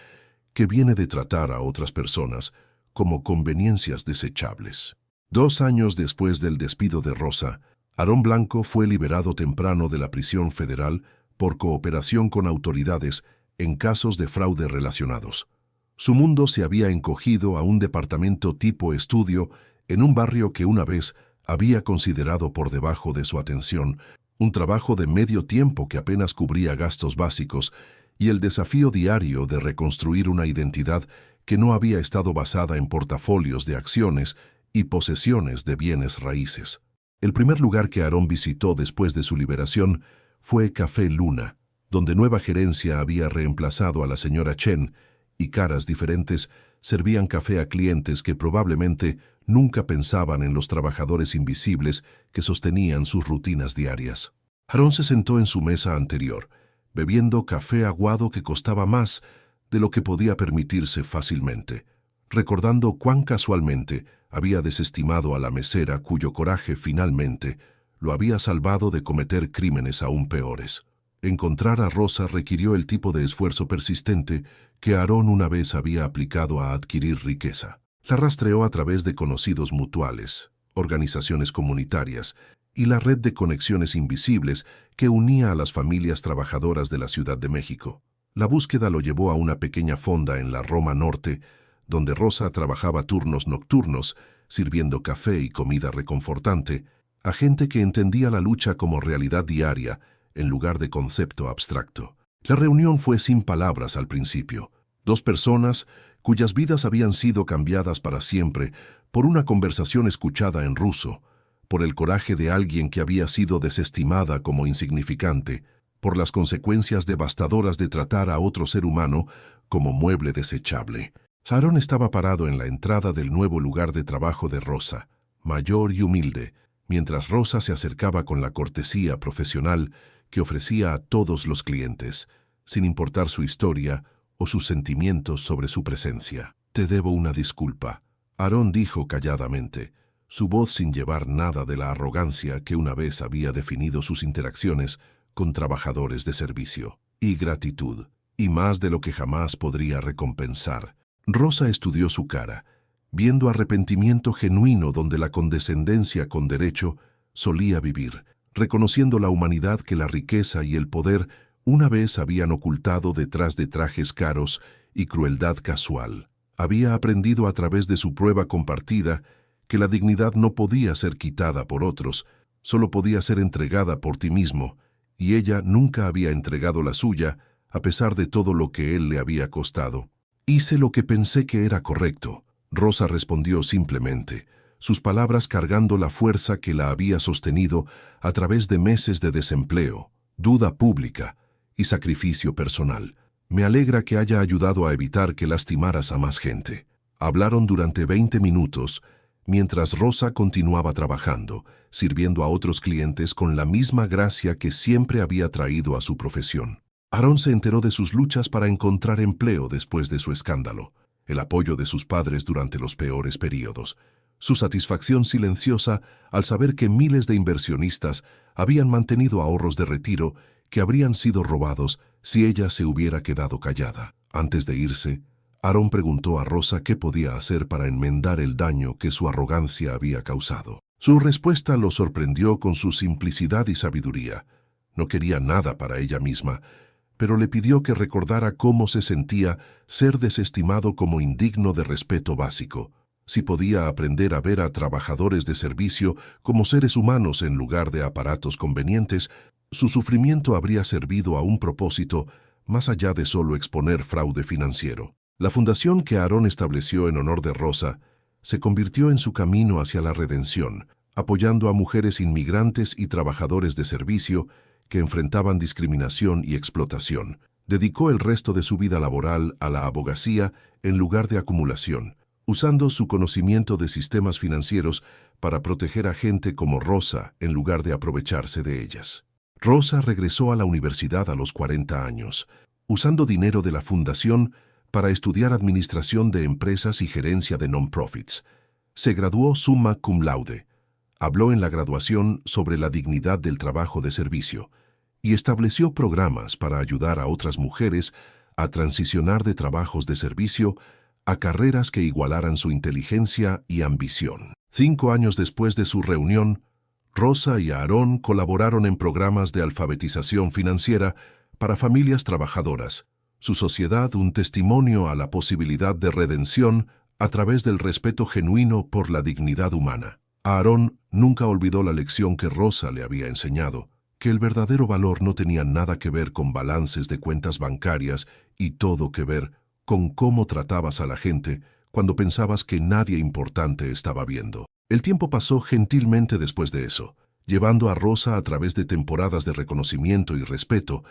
que viene de tratar a otras personas como conveniencias desechables. 2 años después del despido de Rosa, Aarón Blanco fue liberado temprano de la prisión federal por cooperación con autoridades en casos de fraude relacionados. Su mundo se había encogido a un departamento tipo estudio en un barrio que una vez había considerado por debajo de su atención, un trabajo de medio tiempo que apenas cubría gastos básicos y el desafío diario de reconstruir una identidad que no había estado basada en portafolios de acciones y posesiones de bienes raíces. El primer lugar que Aarón visitó después de su liberación fue Café Luna, donde nueva gerencia había reemplazado a la señora Chen y caras diferentes servían café a clientes que probablemente nunca pensaban en los trabajadores invisibles que sostenían sus rutinas diarias. Aarón se sentó en su mesa anterior, bebiendo café aguado que costaba más de lo que podía permitirse fácilmente, recordando cuán casualmente había desestimado a la mesera cuyo coraje finalmente lo había salvado de cometer crímenes aún peores. Encontrar a Rosa requirió el tipo de esfuerzo persistente que Aarón una vez había aplicado a adquirir riqueza. La rastreó a través de conocidos mutuales, organizaciones comunitarias y la red de conexiones invisibles que unía a las familias trabajadoras de la Ciudad de México. La búsqueda lo llevó a una pequeña fonda en la Roma Norte, donde Rosa trabajaba turnos nocturnos, sirviendo café y comida reconfortante a gente que entendía la lucha como realidad diaria en lugar de concepto abstracto. La reunión fue sin palabras al principio. 2 personas cuyas vidas habían sido cambiadas para siempre por una conversación escuchada en ruso, por el coraje de alguien que había sido desestimada como insignificante, por las consecuencias devastadoras de tratar a otro ser humano como mueble desechable. Aarón estaba parado en la entrada del nuevo lugar de trabajo de Rosa, mayor y humilde, mientras Rosa se acercaba con la cortesía profesional que ofrecía a todos los clientes, sin importar su historia o sus sentimientos sobre su presencia. «Te debo una disculpa», Aarón dijo calladamente, su voz sin llevar nada de la arrogancia que una vez había definido sus interacciones con trabajadores de servicio. «Y gratitud, y más de lo que jamás podría recompensar». Rosa estudió su cara, viendo arrepentimiento genuino donde la condescendencia con derecho solía vivir, reconociendo la humanidad que la riqueza y el poder una vez habían ocultado detrás de trajes caros y crueldad casual. Había aprendido a través de su prueba compartida que la dignidad no podía ser quitada por otros, solo podía ser entregada por ti mismo, y ella nunca había entregado la suya, a pesar de todo lo que él le había costado. «Hice lo que pensé que era correcto», Rosa respondió simplemente, sus palabras cargando la fuerza que la había sostenido a través de meses de desempleo, duda pública y sacrificio personal. «Me alegra que haya ayudado a evitar que lastimaras a más gente». Hablaron durante 20 minutos, mientras Rosa continuaba trabajando, sirviendo a otros clientes con la misma gracia que siempre había traído a su profesión. Aarón se enteró de sus luchas para encontrar empleo después de su escándalo, el apoyo de sus padres durante los peores períodos, su satisfacción silenciosa al saber que miles de inversionistas habían mantenido ahorros de retiro que habrían sido robados si ella se hubiera quedado callada. Antes de irse, Aarón preguntó a Rosa qué podía hacer para enmendar el daño que su arrogancia había causado. Su respuesta lo sorprendió con su simplicidad y sabiduría. No quería nada para ella misma, pero le pidió que recordara cómo se sentía ser desestimado como indigno de respeto básico. Si podía aprender a ver a trabajadores de servicio como seres humanos en lugar de aparatos convenientes, su sufrimiento habría servido a un propósito más allá de solo exponer fraude financiero. La fundación que Aarón estableció en honor de Rosa se convirtió en su camino hacia la redención, apoyando a mujeres inmigrantes y trabajadores de servicio que enfrentaban discriminación y explotación. Dedicó el resto de su vida laboral a la abogacía en lugar de acumulación, usando su conocimiento de sistemas financieros para proteger a gente como Rosa en lugar de aprovecharse de ellas. Rosa regresó a la universidad a los 40 años, usando dinero de la fundación para estudiar administración de empresas y gerencia de non-profits. Se graduó summa cum laude. Habló en la graduación sobre la dignidad del trabajo de servicio y estableció programas para ayudar a otras mujeres a transicionar de trabajos de servicio a carreras que igualaran su inteligencia y ambición. 5 años después de su reunión, Rosa y Aarón colaboraron en programas de alfabetización financiera para familias trabajadoras. Su sociedad un testimonio a la posibilidad de redención a través del respeto genuino por la dignidad humana. Aarón nunca olvidó la lección que Rosa le había enseñado, que el verdadero valor no tenía nada que ver con balances de cuentas bancarias y todo que ver con cómo tratabas a la gente cuando pensabas que nadie importante estaba viendo. El tiempo pasó gentilmente después de eso, llevando a Rosa a través de temporadas de reconocimiento y respeto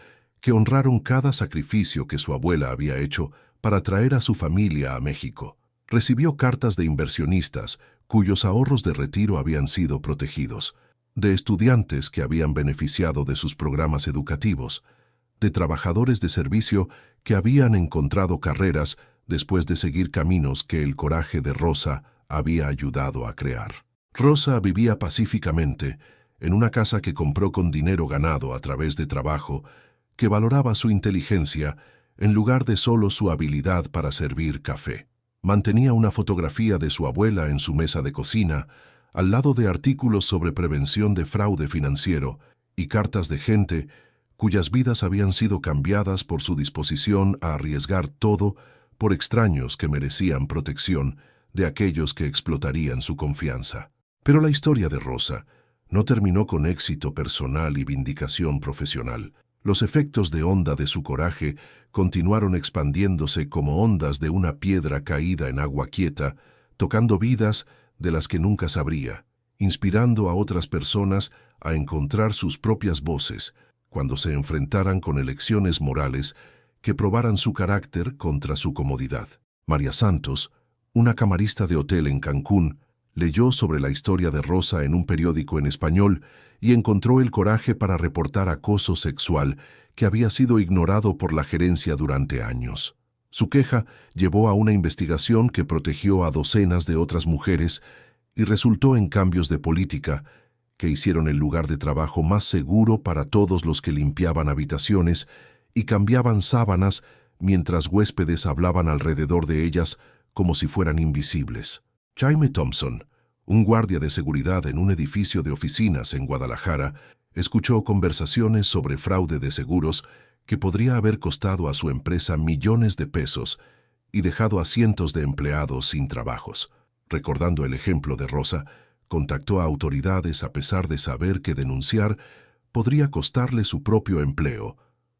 que honraron cada sacrificio que su abuela había hecho para traer a su familia a México. Recibió cartas de inversionistas cuyos ahorros de retiro habían sido protegidos, de estudiantes que habían beneficiado de sus programas educativos, de trabajadores de servicio que habían encontrado carreras después de seguir caminos que el coraje de Rosa había ayudado a crear. Rosa vivía pacíficamente en una casa que compró con dinero ganado a través de trabajo, que valoraba su inteligencia en lugar de solo su habilidad para servir café. Mantenía una fotografía de su abuela en su mesa de cocina, al lado de artículos sobre prevención de fraude financiero y cartas de gente cuyas vidas habían sido cambiadas por su disposición a arriesgar todo por extraños que merecían protección de aquellos que explotarían su confianza. Pero la historia de Rosa no terminó con éxito personal y vindicación profesional. Los efectos de onda de su coraje continuaron expandiéndose como ondas de una piedra caída en agua quieta, tocando vidas de las que nunca sabría, inspirando a otras personas a encontrar sus propias voces cuando se enfrentaran con elecciones morales que probaran su carácter contra su comodidad. María Santos, una camarista de hotel en Cancún, leyó sobre la historia de Rosa en un periódico en español y encontró el coraje para reportar acoso sexual que había sido ignorado por la gerencia durante años. Su queja llevó a una investigación que protegió a docenas de otras mujeres y resultó en cambios de política que hicieron el lugar de trabajo más seguro para todos los que limpiaban habitaciones y cambiaban sábanas mientras huéspedes hablaban alrededor de ellas como si fueran invisibles. Jaime Thompson, un guardia de seguridad en un edificio de oficinas en Guadalajara, escuchó conversaciones sobre fraude de seguros que podría haber costado a su empresa millones de pesos y dejado a cientos de empleados sin trabajos. Recordando el ejemplo de Rosa, contactó a autoridades a pesar de saber que denunciar podría costarle su propio empleo.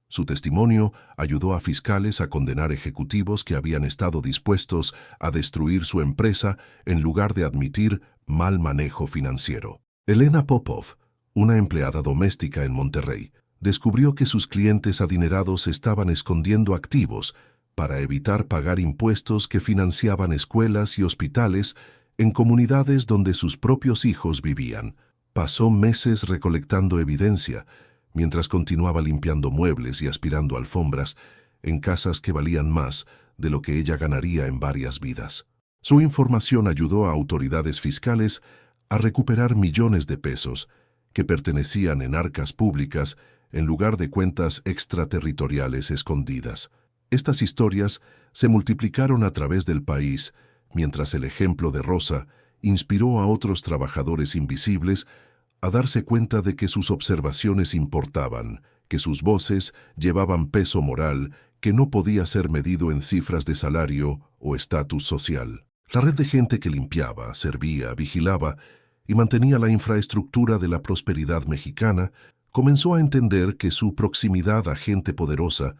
Su testimonio ayudó a fiscales a condenar ejecutivos que habían estado dispuestos a destruir su empresa en lugar de admitir mal manejo financiero. Elena Popov, una empleada doméstica en Monterrey, descubrió que sus clientes adinerados estaban escondiendo activos para evitar pagar impuestos que financiaban escuelas y hospitales en comunidades donde sus propios hijos vivían. Pasó meses recolectando evidencia, mientras continuaba limpiando muebles y aspirando alfombras en casas que valían más de lo que ella ganaría en varias vidas. Su información ayudó a autoridades fiscales a recuperar millones de pesos que pertenecían en arcas públicas en lugar de cuentas extraterritoriales escondidas. Estas historias se multiplicaron a través del país, mientras el ejemplo de Rosa inspiró a otros trabajadores invisibles a darse cuenta de que sus observaciones importaban, que sus voces llevaban peso moral que no podía ser medido en cifras de salario o estatus social. La red de gente que limpiaba, servía, vigilaba y mantenía la infraestructura de la prosperidad mexicana comenzó a entender que su proximidad a gente poderosa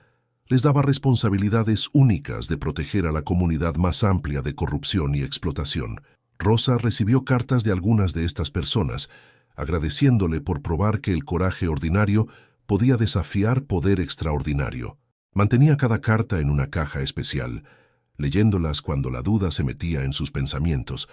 les daba responsabilidades únicas de proteger a la comunidad más amplia de corrupción y explotación. Rosa recibió cartas de algunas de estas personas, agradeciéndole por probar que el coraje ordinario podía desafiar poder extraordinario. Mantenía cada carta en una caja especial, leyéndolas cuando la duda se metía en sus pensamientos,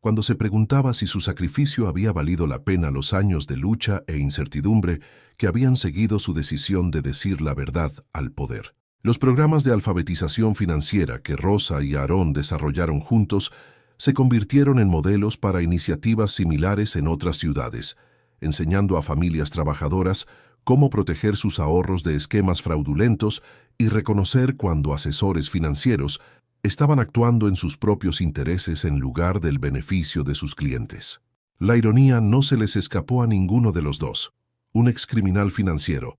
cuando se preguntaba si su sacrificio había valido la pena los años de lucha e incertidumbre que habían seguido su decisión de decir la verdad al poder. Los programas de alfabetización financiera que Rosa y Aarón desarrollaron juntos se convirtieron en modelos para iniciativas similares en otras ciudades, enseñando a familias trabajadoras cómo proteger sus ahorros de esquemas fraudulentos y reconocer cuando asesores financieros estaban actuando en sus propios intereses en lugar del beneficio de sus clientes. La ironía no se les escapó a ninguno de los dos, un excriminal financiero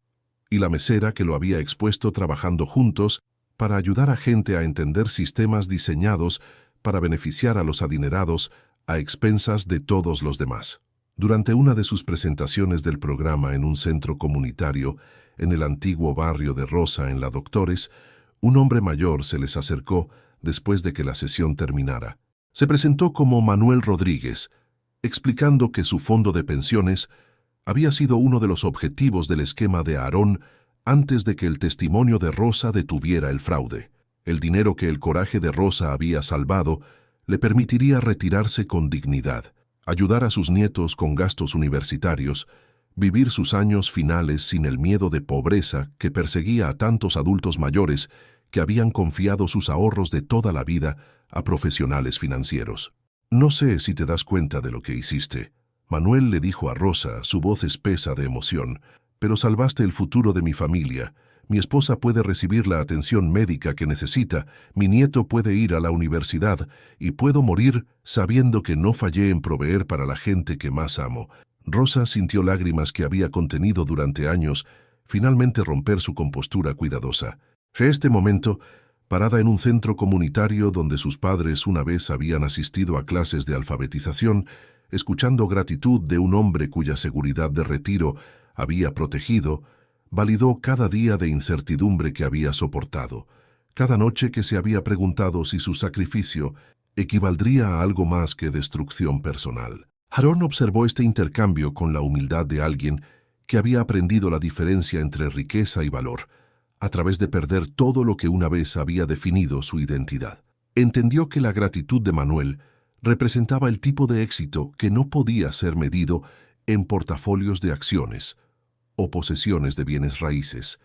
y la mesera que lo había expuesto trabajando juntos para ayudar a gente a entender sistemas diseñados para beneficiar a los adinerados a expensas de todos los demás. Durante una de sus presentaciones del programa en un centro comunitario en el antiguo barrio de Rosa en la Doctores, un hombre mayor se les acercó después de que la sesión terminara. Se presentó como Manuel Rodríguez, explicando que su fondo de pensiones había sido uno de los objetivos del esquema de Aarón antes de que el testimonio de Rosa detuviera el fraude. El dinero que el coraje de Rosa había salvado le permitiría retirarse con dignidad, ayudar a sus nietos con gastos universitarios, vivir sus años finales sin el miedo de pobreza que perseguía a tantos adultos mayores que habían confiado sus ahorros de toda la vida a profesionales financieros. «No sé si te das cuenta de lo que hiciste», Manuel le dijo a Rosa, su voz espesa de emoción, «pero salvaste el futuro de mi familia. Mi esposa puede recibir la atención médica que necesita, mi nieto puede ir a la universidad y puedo morir sabiendo que no fallé en proveer para la gente que más amo». Rosa sintió lágrimas que había contenido durante años, finalmente romper su compostura cuidadosa. En este momento, parada en un centro comunitario donde sus padres una vez habían asistido a clases de alfabetización, escuchando gratitud de un hombre cuya seguridad de retiro había protegido, validó cada día de incertidumbre que había soportado, cada noche que se había preguntado si su sacrificio equivaldría a algo más que destrucción personal. Aarón observó este intercambio con la humildad de alguien que había aprendido la diferencia entre riqueza y valor, a través de perder todo lo que una vez había definido su identidad. Entendió que la gratitud de Manuel representaba el tipo de éxito que no podía ser medido en portafolios de acciones o posesiones de bienes raíces,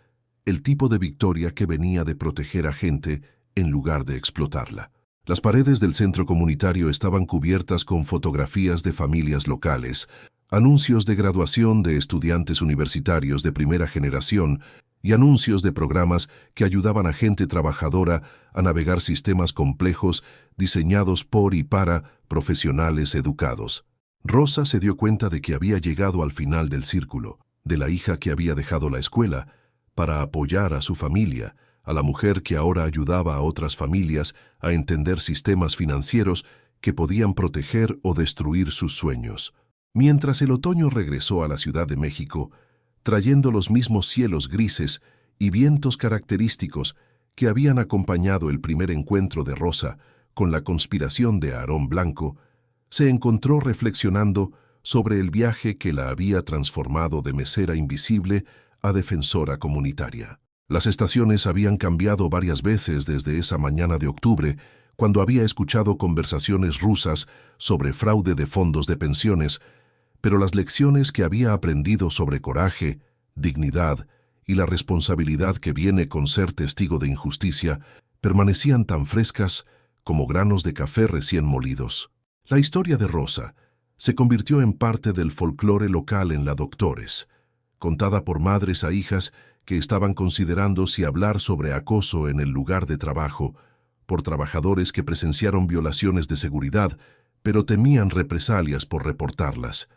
el tipo de victoria que venía de proteger a gente en lugar de explotarla. Las paredes del centro comunitario estaban cubiertas con fotografías de familias locales, anuncios de graduación de estudiantes universitarios de primera generación y anuncios de programas que ayudaban a gente trabajadora a navegar sistemas complejos diseñados por y para profesionales educados. Rosa se dio cuenta de que había llegado al final del círculo, de la hija que había dejado la escuela para apoyar a su familia, a la mujer que ahora ayudaba a otras familias a entender sistemas financieros que podían proteger o destruir sus sueños. Mientras el otoño regresó a la Ciudad de México, trayendo los mismos cielos grises y vientos característicos que habían acompañado el primer encuentro de Rosa con la conspiración de Aarón Blanco, se encontró reflexionando sobre el viaje que la había transformado de mesera invisible a defensora comunitaria. Las estaciones habían cambiado varias veces desde esa mañana de octubre, cuando había escuchado conversaciones rusas sobre fraude de fondos de pensiones, pero las lecciones que había aprendido sobre coraje, dignidad y la responsabilidad que viene con ser testigo de injusticia permanecían tan frescas como granos de café recién molidos. La historia de Rosa se convirtió en parte del folclore local en la Doctores, contada por madres a hijas que estaban considerando si hablar sobre acoso en el lugar de trabajo, por trabajadores que presenciaron violaciones de seguridad, pero temían represalias por reportarlas,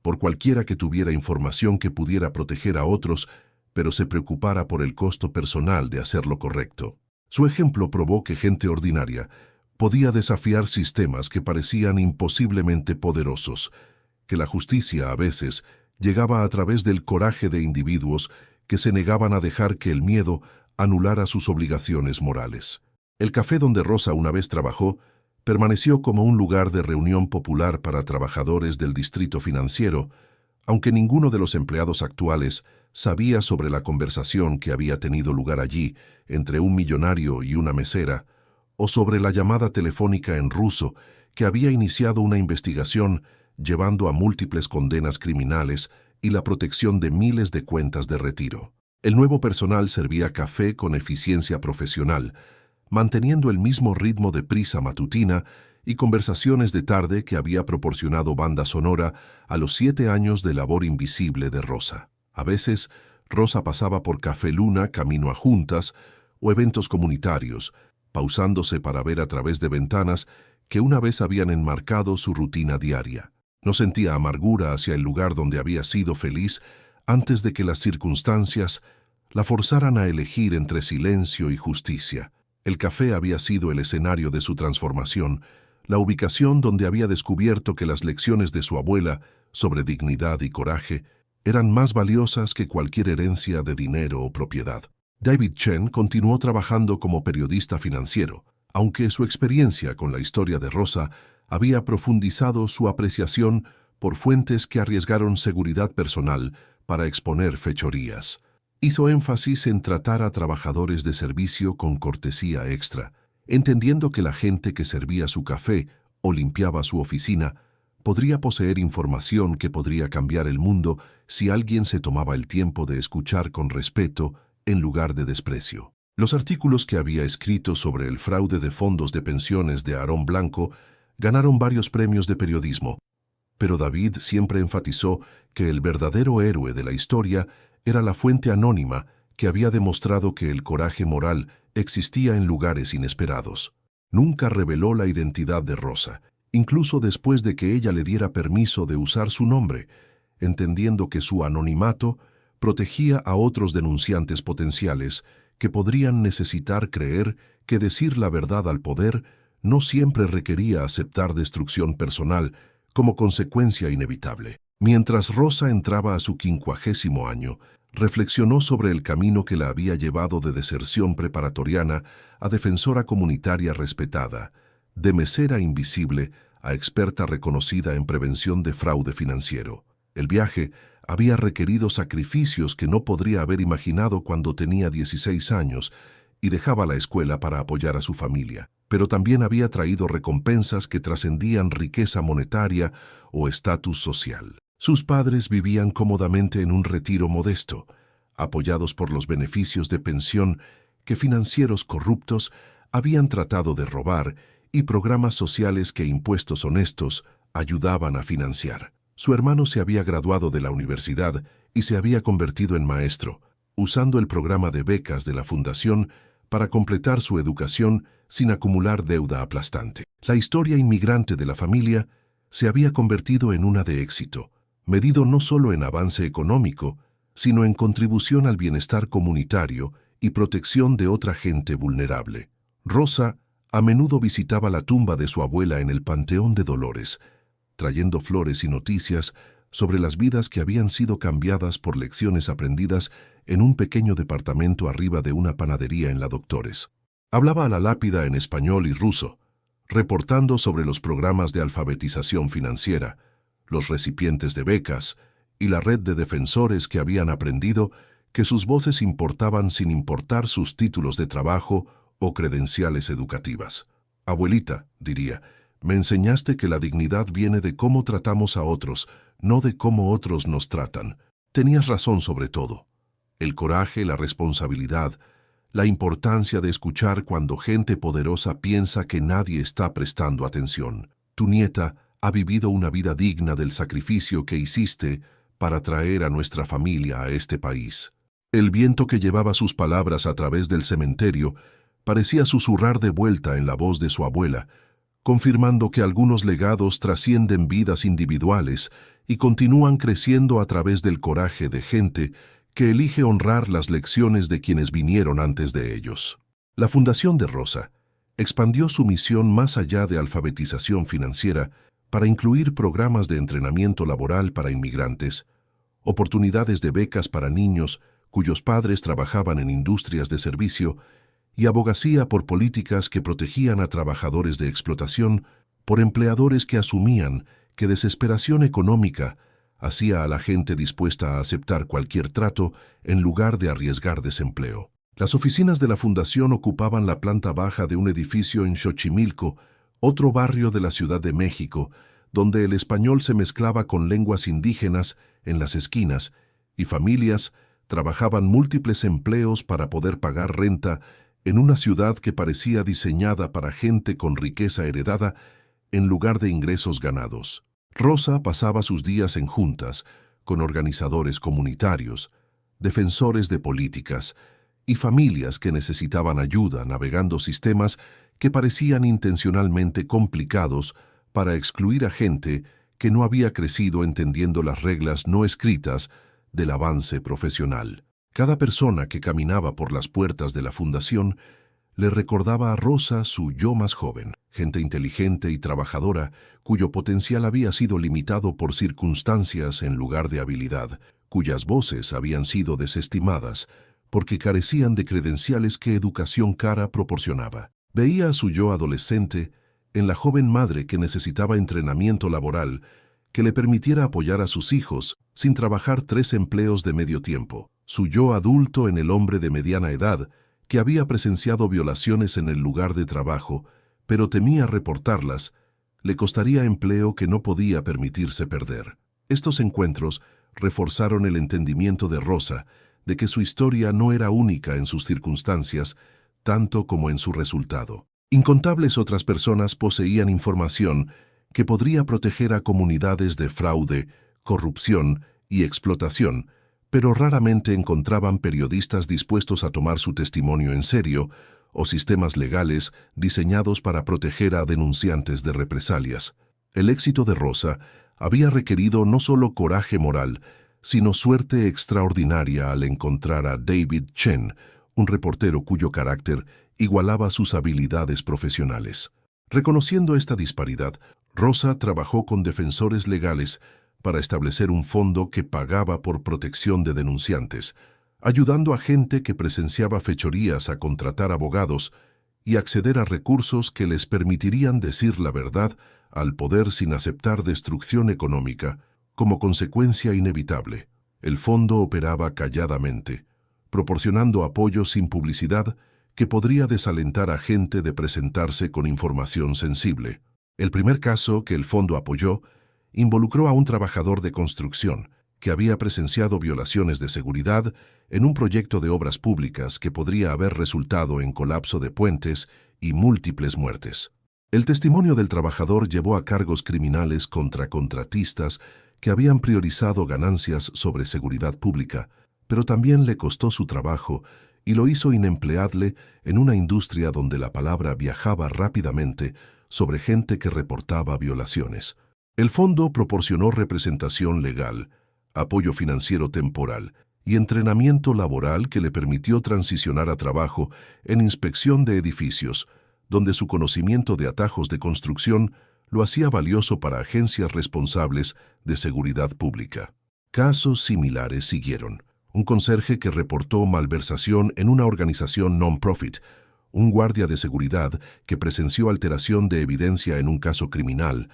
por cualquiera que tuviera información que pudiera proteger a otros, pero se preocupara por el costo personal de hacer lo correcto. Su ejemplo probó que gente ordinaria podía desafiar sistemas que parecían imposiblemente poderosos, que la justicia a veces llegaba a través del coraje de individuos que se negaban a dejar que el miedo anulara sus obligaciones morales. El café donde Rosa una vez trabajó permaneció como un lugar de reunión popular para trabajadores del distrito financiero, aunque ninguno de los empleados actuales sabía sobre la conversación que había tenido lugar allí entre un millonario y una mesera, o sobre la llamada telefónica en ruso que había iniciado una investigación llevando a múltiples condenas criminales y la protección de miles de cuentas de retiro. El nuevo personal servía café con eficiencia profesional, manteniendo el mismo ritmo de prisa matutina y conversaciones de tarde que había proporcionado banda sonora a los 7 años de labor invisible de Rosa. A veces, Rosa pasaba por Café Luna camino a juntas o eventos comunitarios, pausándose para ver a través de ventanas que una vez habían enmarcado su rutina diaria. No sentía amargura hacia el lugar donde había sido feliz antes de que las circunstancias la forzaran a elegir entre silencio y justicia. El café había sido el escenario de su transformación, la ubicación donde había descubierto que las lecciones de su abuela sobre dignidad y coraje eran más valiosas que cualquier herencia de dinero o propiedad. David Chen continuó trabajando como periodista financiero, aunque su experiencia con la historia de Rosa había profundizado su apreciación por fuentes que arriesgaron seguridad personal para exponer fechorías. Hizo énfasis en tratar a trabajadores de servicio con cortesía extra, entendiendo que la gente que servía su café o limpiaba su oficina podría poseer información que podría cambiar el mundo si alguien se tomaba el tiempo de escuchar con respeto en lugar de desprecio. Los artículos que había escrito sobre el fraude de fondos de pensiones de Aarón Blanco ganaron varios premios de periodismo, pero David siempre enfatizó que el verdadero héroe de la historia era la fuente anónima que había demostrado que el coraje moral existía en lugares inesperados. Nunca reveló la identidad de Rosa, incluso después de que ella le diera permiso de usar su nombre, entendiendo que su anonimato protegía a otros denunciantes potenciales que podrían necesitar creer que decir la verdad al poder no siempre requería aceptar destrucción personal como consecuencia inevitable. Mientras Rosa entraba a su 50º año, reflexionó sobre el camino que la había llevado de deserción preparatoriana a defensora comunitaria respetada, de mesera invisible a experta reconocida en prevención de fraude financiero. El viaje había requerido sacrificios que no podría haber imaginado cuando tenía 16 años y dejaba la escuela para apoyar a su familia, pero también había traído recompensas que trascendían riqueza monetaria o estatus social. Sus padres vivían cómodamente en un retiro modesto, apoyados por los beneficios de pensión que financieros corruptos habían tratado de robar y programas sociales que impuestos honestos ayudaban a financiar. Su hermano se había graduado de la universidad y se había convertido en maestro, usando el programa de becas de la fundación para completar su educación sin acumular deuda aplastante. La historia inmigrante de la familia se había convertido en una de éxito, medido no solo en avance económico, sino en contribución al bienestar comunitario y protección de otra gente vulnerable. Rosa a menudo visitaba la tumba de su abuela en el Panteón de Dolores, trayendo flores y noticias sobre las vidas que habían sido cambiadas por lecciones aprendidas en un pequeño departamento arriba de una panadería en la Doctores. Hablaba a la lápida en español y ruso, reportando sobre los programas de alfabetización financiera, los recipientes de becas y la red de defensores que habían aprendido que sus voces importaban sin importar sus títulos de trabajo o credenciales educativas. Abuelita, diría, me enseñaste que la dignidad viene de cómo tratamos a otros, no de cómo otros nos tratan. Tenías razón sobre todo. El coraje, la responsabilidad, la importancia de escuchar cuando gente poderosa piensa que nadie está prestando atención. Tu nieta ha vivido una vida digna del sacrificio que hiciste para traer a nuestra familia a este país. El viento que llevaba sus palabras a través del cementerio parecía susurrar de vuelta en la voz de su abuela, confirmando que algunos legados trascienden vidas individuales y continúan creciendo a través del coraje de gente que elige honrar las lecciones de quienes vinieron antes de ellos. La Fundación de Rosa expandió su misión más allá de alfabetización financiera para incluir programas de entrenamiento laboral para inmigrantes, oportunidades de becas para niños cuyos padres trabajaban en industrias de servicio y abogacía por políticas que protegían a trabajadores de explotación por empleadores que asumían que desesperación económica hacía a la gente dispuesta a aceptar cualquier trato en lugar de arriesgar desempleo. Las oficinas de la Fundación ocupaban la planta baja de un edificio en Xochimilco, otro barrio de la Ciudad de México, donde el español se mezclaba con lenguas indígenas en las esquinas y familias trabajaban múltiples empleos para poder pagar renta en una ciudad que parecía diseñada para gente con riqueza heredada en lugar de ingresos ganados. Rosa pasaba sus días en juntas con organizadores comunitarios, defensores de políticas y familias que necesitaban ayuda navegando sistemas que parecían intencionalmente complicados para excluir a gente que no había crecido entendiendo las reglas no escritas del avance profesional. Cada persona que caminaba por las puertas de la fundación le recordaba a Rosa su yo más joven, gente inteligente y trabajadora cuyo potencial había sido limitado por circunstancias en lugar de habilidad, cuyas voces habían sido desestimadas porque carecían de credenciales que educación cara proporcionaba. Veía a su yo adolescente en la joven madre que necesitaba entrenamiento laboral que le permitiera apoyar a sus hijos sin trabajar 3 empleos de medio tiempo. Su yo adulto en el hombre de mediana edad que había presenciado violaciones en el lugar de trabajo, pero temía reportarlas, le costaría empleo que no podía permitirse perder. Estos encuentros reforzaron el entendimiento de Rosa de que su historia no era única en sus circunstancias, tanto como en su resultado. Incontables otras personas poseían información que podría proteger a comunidades de fraude, corrupción y explotación, pero raramente encontraban periodistas dispuestos a tomar su testimonio en serio o sistemas legales diseñados para proteger a denunciantes de represalias. El éxito de Rosa había requerido no solo coraje moral, sino suerte extraordinaria al encontrar a David Chen, un reportero cuyo carácter igualaba sus habilidades profesionales. Reconociendo esta disparidad, Rosa trabajó con defensores legales para establecer un fondo que pagaba por protección de denunciantes, ayudando a gente que presenciaba fechorías a contratar abogados y acceder a recursos que les permitirían decir la verdad al poder sin aceptar destrucción económica como consecuencia inevitable. El fondo operaba calladamente, proporcionando apoyo sin publicidad que podría desalentar a gente de presentarse con información sensible. El primer caso que el fondo apoyó involucró a un trabajador de construcción que había presenciado violaciones de seguridad en un proyecto de obras públicas que podría haber resultado en colapso de puentes y múltiples muertes. El testimonio del trabajador llevó a cargos criminales contra contratistas que habían priorizado ganancias sobre seguridad pública, pero también le costó su trabajo y lo hizo inempleable en una industria donde la palabra viajaba rápidamente sobre gente que reportaba violaciones. El fondo proporcionó representación legal, apoyo financiero temporal y entrenamiento laboral que le permitió transicionar a trabajo en inspección de edificios, donde su conocimiento de atajos de construcción lo hacía valioso para agencias responsables de seguridad pública. Casos similares siguieron. Un conserje que reportó malversación en una organización non-profit, un guardia de seguridad que presenció alteración de evidencia en un caso criminal,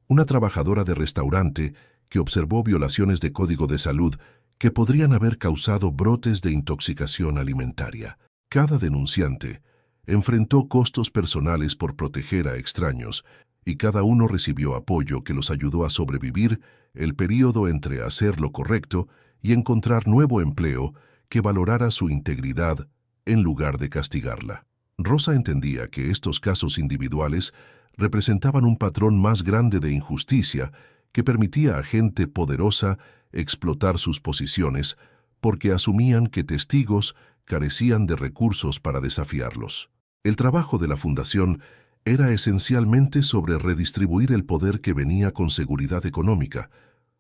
una trabajadora de restaurante que observó violaciones de código de salud que podrían haber causado brotes de intoxicación alimentaria. Cada denunciante enfrentó costos personales por proteger a extraños y cada uno recibió apoyo que los ayudó a sobrevivir el período entre hacer lo correcto y encontrar nuevo empleo que valorara su integridad en lugar de castigarla. Rosa entendía que estos casos individuales representaban un patrón más grande de injusticia que permitía a gente poderosa explotar sus posiciones porque asumían que testigos carecían de recursos para desafiarlos. El trabajo de la Fundación era esencialmente sobre redistribuir el poder que venía con seguridad económica,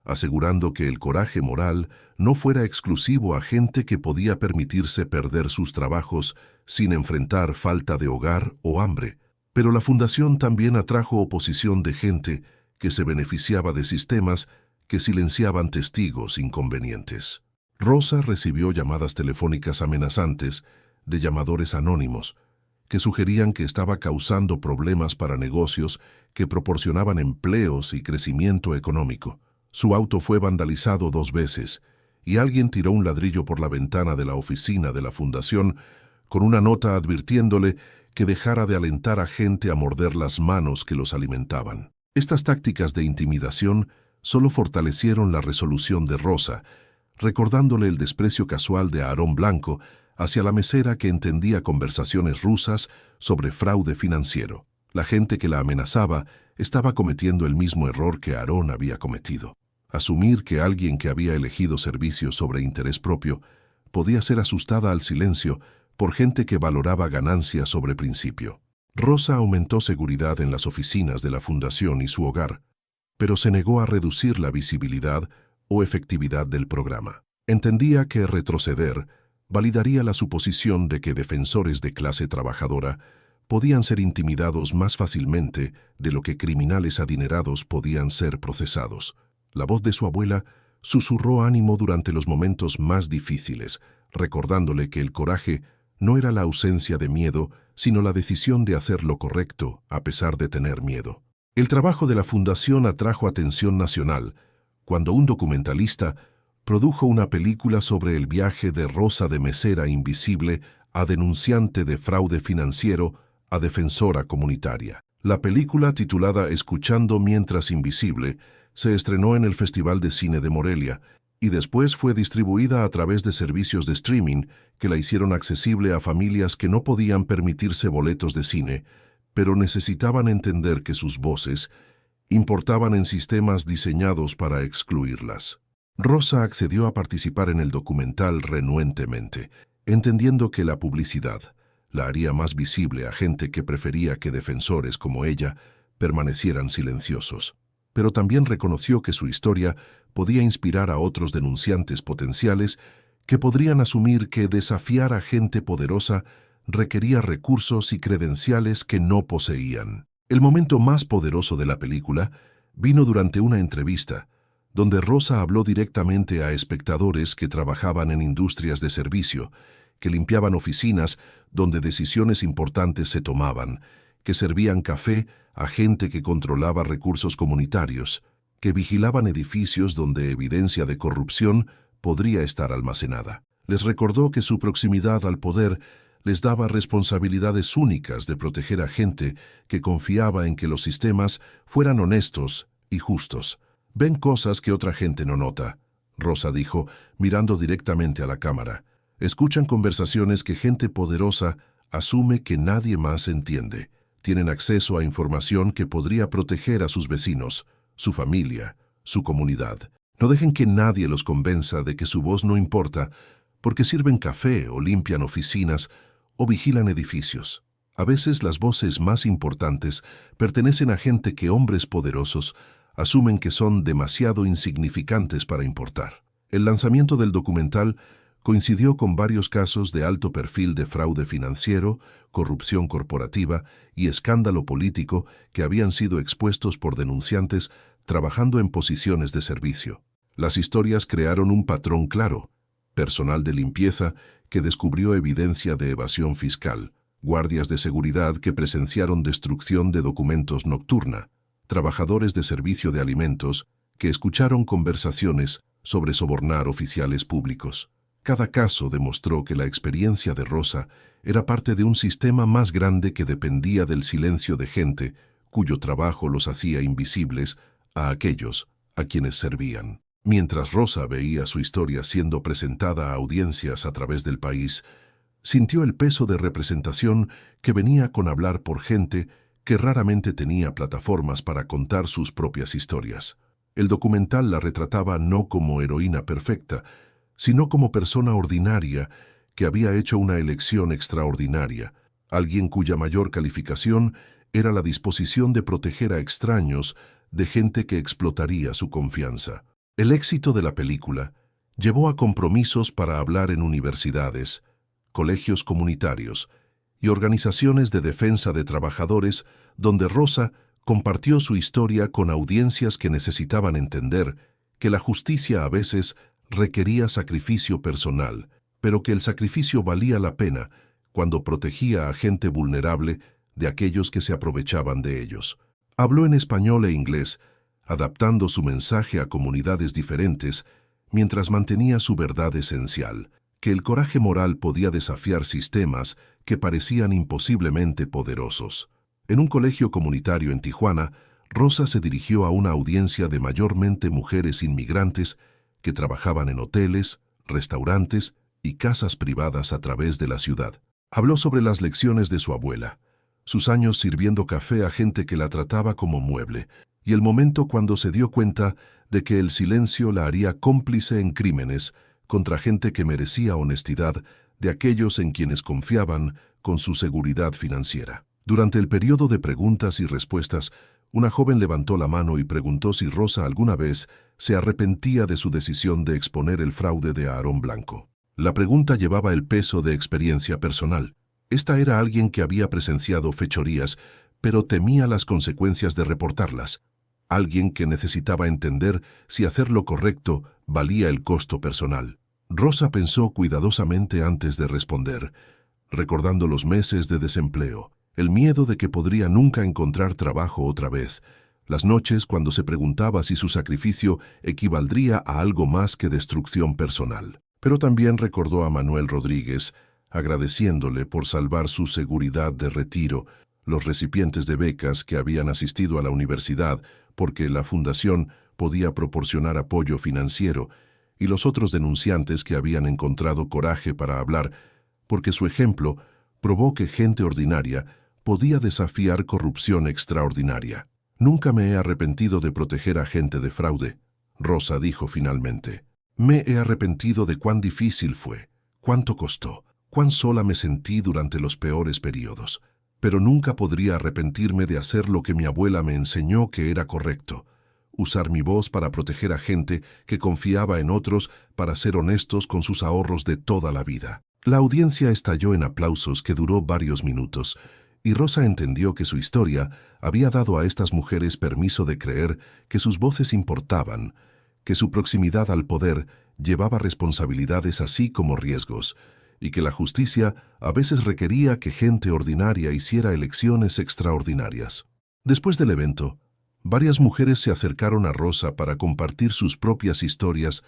asegurando que el coraje moral no fuera exclusivo a gente que podía permitirse perder sus trabajos sin enfrentar falta de hogar o hambre. Pero la Fundación también atrajo oposición de gente que se beneficiaba de sistemas que silenciaban testigos inconvenientes. Rosa recibió llamadas telefónicas amenazantes de llamadores anónimos que sugerían que estaba causando problemas para negocios que proporcionaban empleos y crecimiento económico. Su auto fue vandalizado 2 veces y alguien tiró un ladrillo por la ventana de la oficina de la Fundación con una nota advirtiéndole que dejara de alentar a gente a morder las manos que los alimentaban. Estas tácticas de intimidación solo fortalecieron la resolución de Rosa, recordándole el desprecio casual de Aarón Blanco hacia la mesera que entendía conversaciones rusas sobre fraude financiero. La gente que la amenazaba estaba cometiendo el mismo error que Aarón había cometido. Asumir que alguien que había elegido servicios sobre interés propio podía ser asustada al silencio por gente que valoraba ganancias sobre principio. Rosa aumentó seguridad en las oficinas de la Fundación y su hogar, pero se negó a reducir la visibilidad o efectividad del programa. Entendía que retroceder validaría la suposición de que defensores de clase trabajadora podían ser intimidados más fácilmente de lo que criminales adinerados podían ser procesados. La voz de su abuela susurró ánimo durante los momentos más difíciles, recordándole que el coraje no era la ausencia de miedo, sino la decisión de hacer lo correcto a pesar de tener miedo. El trabajo de la Fundación atrajo atención nacional cuando un documentalista produjo una película sobre el viaje de Rosa de mesera invisible a denunciante de fraude financiero a defensora comunitaria. La película, titulada Escuchando mientras invisible, se estrenó en el Festival de Cine de Morelia y después fue distribuida a través de servicios de streaming que la hicieron accesible a familias que no podían permitirse boletos de cine, pero necesitaban entender que sus voces importaban en sistemas diseñados para excluirlas. Rosa accedió a participar en el documental renuentemente, entendiendo que la publicidad la haría más visible a gente que prefería que defensores como ella permanecieran silenciosos. Pero también reconoció que su historia podía inspirar a otros denunciantes potenciales que podrían asumir que desafiar a gente poderosa requería recursos y credenciales que no poseían. El momento más poderoso de la película vino durante una entrevista, donde Rosa habló directamente a espectadores que trabajaban en industrias de servicio, que limpiaban oficinas donde decisiones importantes se tomaban, que servían café a gente que controlaba recursos comunitarios, que vigilaban edificios donde evidencia de corrupción podría estar almacenada. Les recordó que su proximidad al poder les daba responsabilidades únicas de proteger a gente que confiaba en que los sistemas fueran honestos y justos. «Ven cosas que otra gente no nota», Rosa dijo, mirando directamente a la cámara. «Escuchan conversaciones que gente poderosa asume que nadie más entiende. Tienen acceso a información que podría proteger a sus vecinos, su familia, su comunidad. No dejen que nadie los convenza de que su voz no importa, porque sirven café o limpian oficinas o vigilan edificios. A veces las voces más importantes pertenecen a gente que hombres poderosos asumen que son demasiado insignificantes para importar». El lanzamiento del documental coincidió con varios casos de alto perfil de fraude financiero, corrupción corporativa y escándalo político que habían sido expuestos por denunciantes trabajando en posiciones de servicio. Las historias crearon un patrón claro: personal de limpieza que descubrió evidencia de evasión fiscal, guardias de seguridad que presenciaron destrucción de documentos nocturna, trabajadores de servicio de alimentos que escucharon conversaciones sobre sobornar oficiales públicos. Cada caso demostró que la experiencia de Rosa era parte de un sistema más grande que dependía del silencio de gente cuyo trabajo los hacía invisibles a aquellos a quienes servían. Mientras Rosa veía su historia siendo presentada a audiencias a través del país, sintió el peso de representación que venía con hablar por gente que raramente tenía plataformas para contar sus propias historias. El documental la retrataba no como heroína perfecta, sino como persona ordinaria que había hecho una elección extraordinaria, alguien cuya mayor calificación era la disposición de proteger a extraños de gente que explotaría su confianza. El éxito de la película llevó a compromisos para hablar en universidades, colegios comunitarios y organizaciones de defensa de trabajadores donde Rosa compartió su historia con audiencias que necesitaban entender que la justicia a veces requería sacrificio personal, pero que el sacrificio valía la pena cuando protegía a gente vulnerable de aquellos que se aprovechaban de ellos. Habló en español e inglés, adaptando su mensaje a comunidades diferentes, mientras mantenía su verdad esencial, que el coraje moral podía desafiar sistemas que parecían imposiblemente poderosos. En un colegio comunitario en Tijuana, Rosa se dirigió a una audiencia de mayormente mujeres inmigrantes que trabajaban en hoteles, restaurantes y casas privadas a través de la ciudad. Habló sobre las lecciones de su abuela, sus años sirviendo café a gente que la trataba como mueble, y el momento cuando se dio cuenta de que el silencio la haría cómplice en crímenes contra gente que merecía honestidad de aquellos en quienes confiaban con su seguridad financiera. Durante el periodo de preguntas y respuestas, una joven levantó la mano y preguntó si Rosa alguna vez se arrepentía de su decisión de exponer el fraude de Aarón Blanco. La pregunta llevaba el peso de experiencia personal. Esta era alguien que había presenciado fechorías, pero temía las consecuencias de reportarlas. Alguien que necesitaba entender si hacer lo correcto valía el costo personal. Rosa pensó cuidadosamente antes de responder, recordando los meses de desempleo, el miedo de que podría nunca encontrar trabajo otra vez, las noches cuando se preguntaba si su sacrificio equivaldría a algo más que destrucción personal. Pero también recordó a Manuel Rodríguez, agradeciéndole por salvar su seguridad de retiro, los recipientes de becas que habían asistido a la universidad porque la fundación podía proporcionar apoyo financiero, y los otros denunciantes que habían encontrado coraje para hablar, porque su ejemplo probó que gente ordinaria podía desafiar corrupción extraordinaria. «Nunca me he arrepentido de proteger a gente de fraude», Rosa dijo finalmente. «Me he arrepentido de cuán difícil fue, cuánto costó, cuán sola me sentí durante los peores periodos. Pero nunca podría arrepentirme de hacer lo que mi abuela me enseñó que era correcto, usar mi voz para proteger a gente que confiaba en otros para ser honestos con sus ahorros de toda la vida». La audiencia estalló en aplausos que duró varios minutos, y Rosa entendió que su historia había dado a estas mujeres permiso de creer que sus voces importaban, que su proximidad al poder llevaba responsabilidades así como riesgos, y que la justicia a veces requería que gente ordinaria hiciera elecciones extraordinarias. Después del evento, varias mujeres se acercaron a Rosa para compartir sus propias historias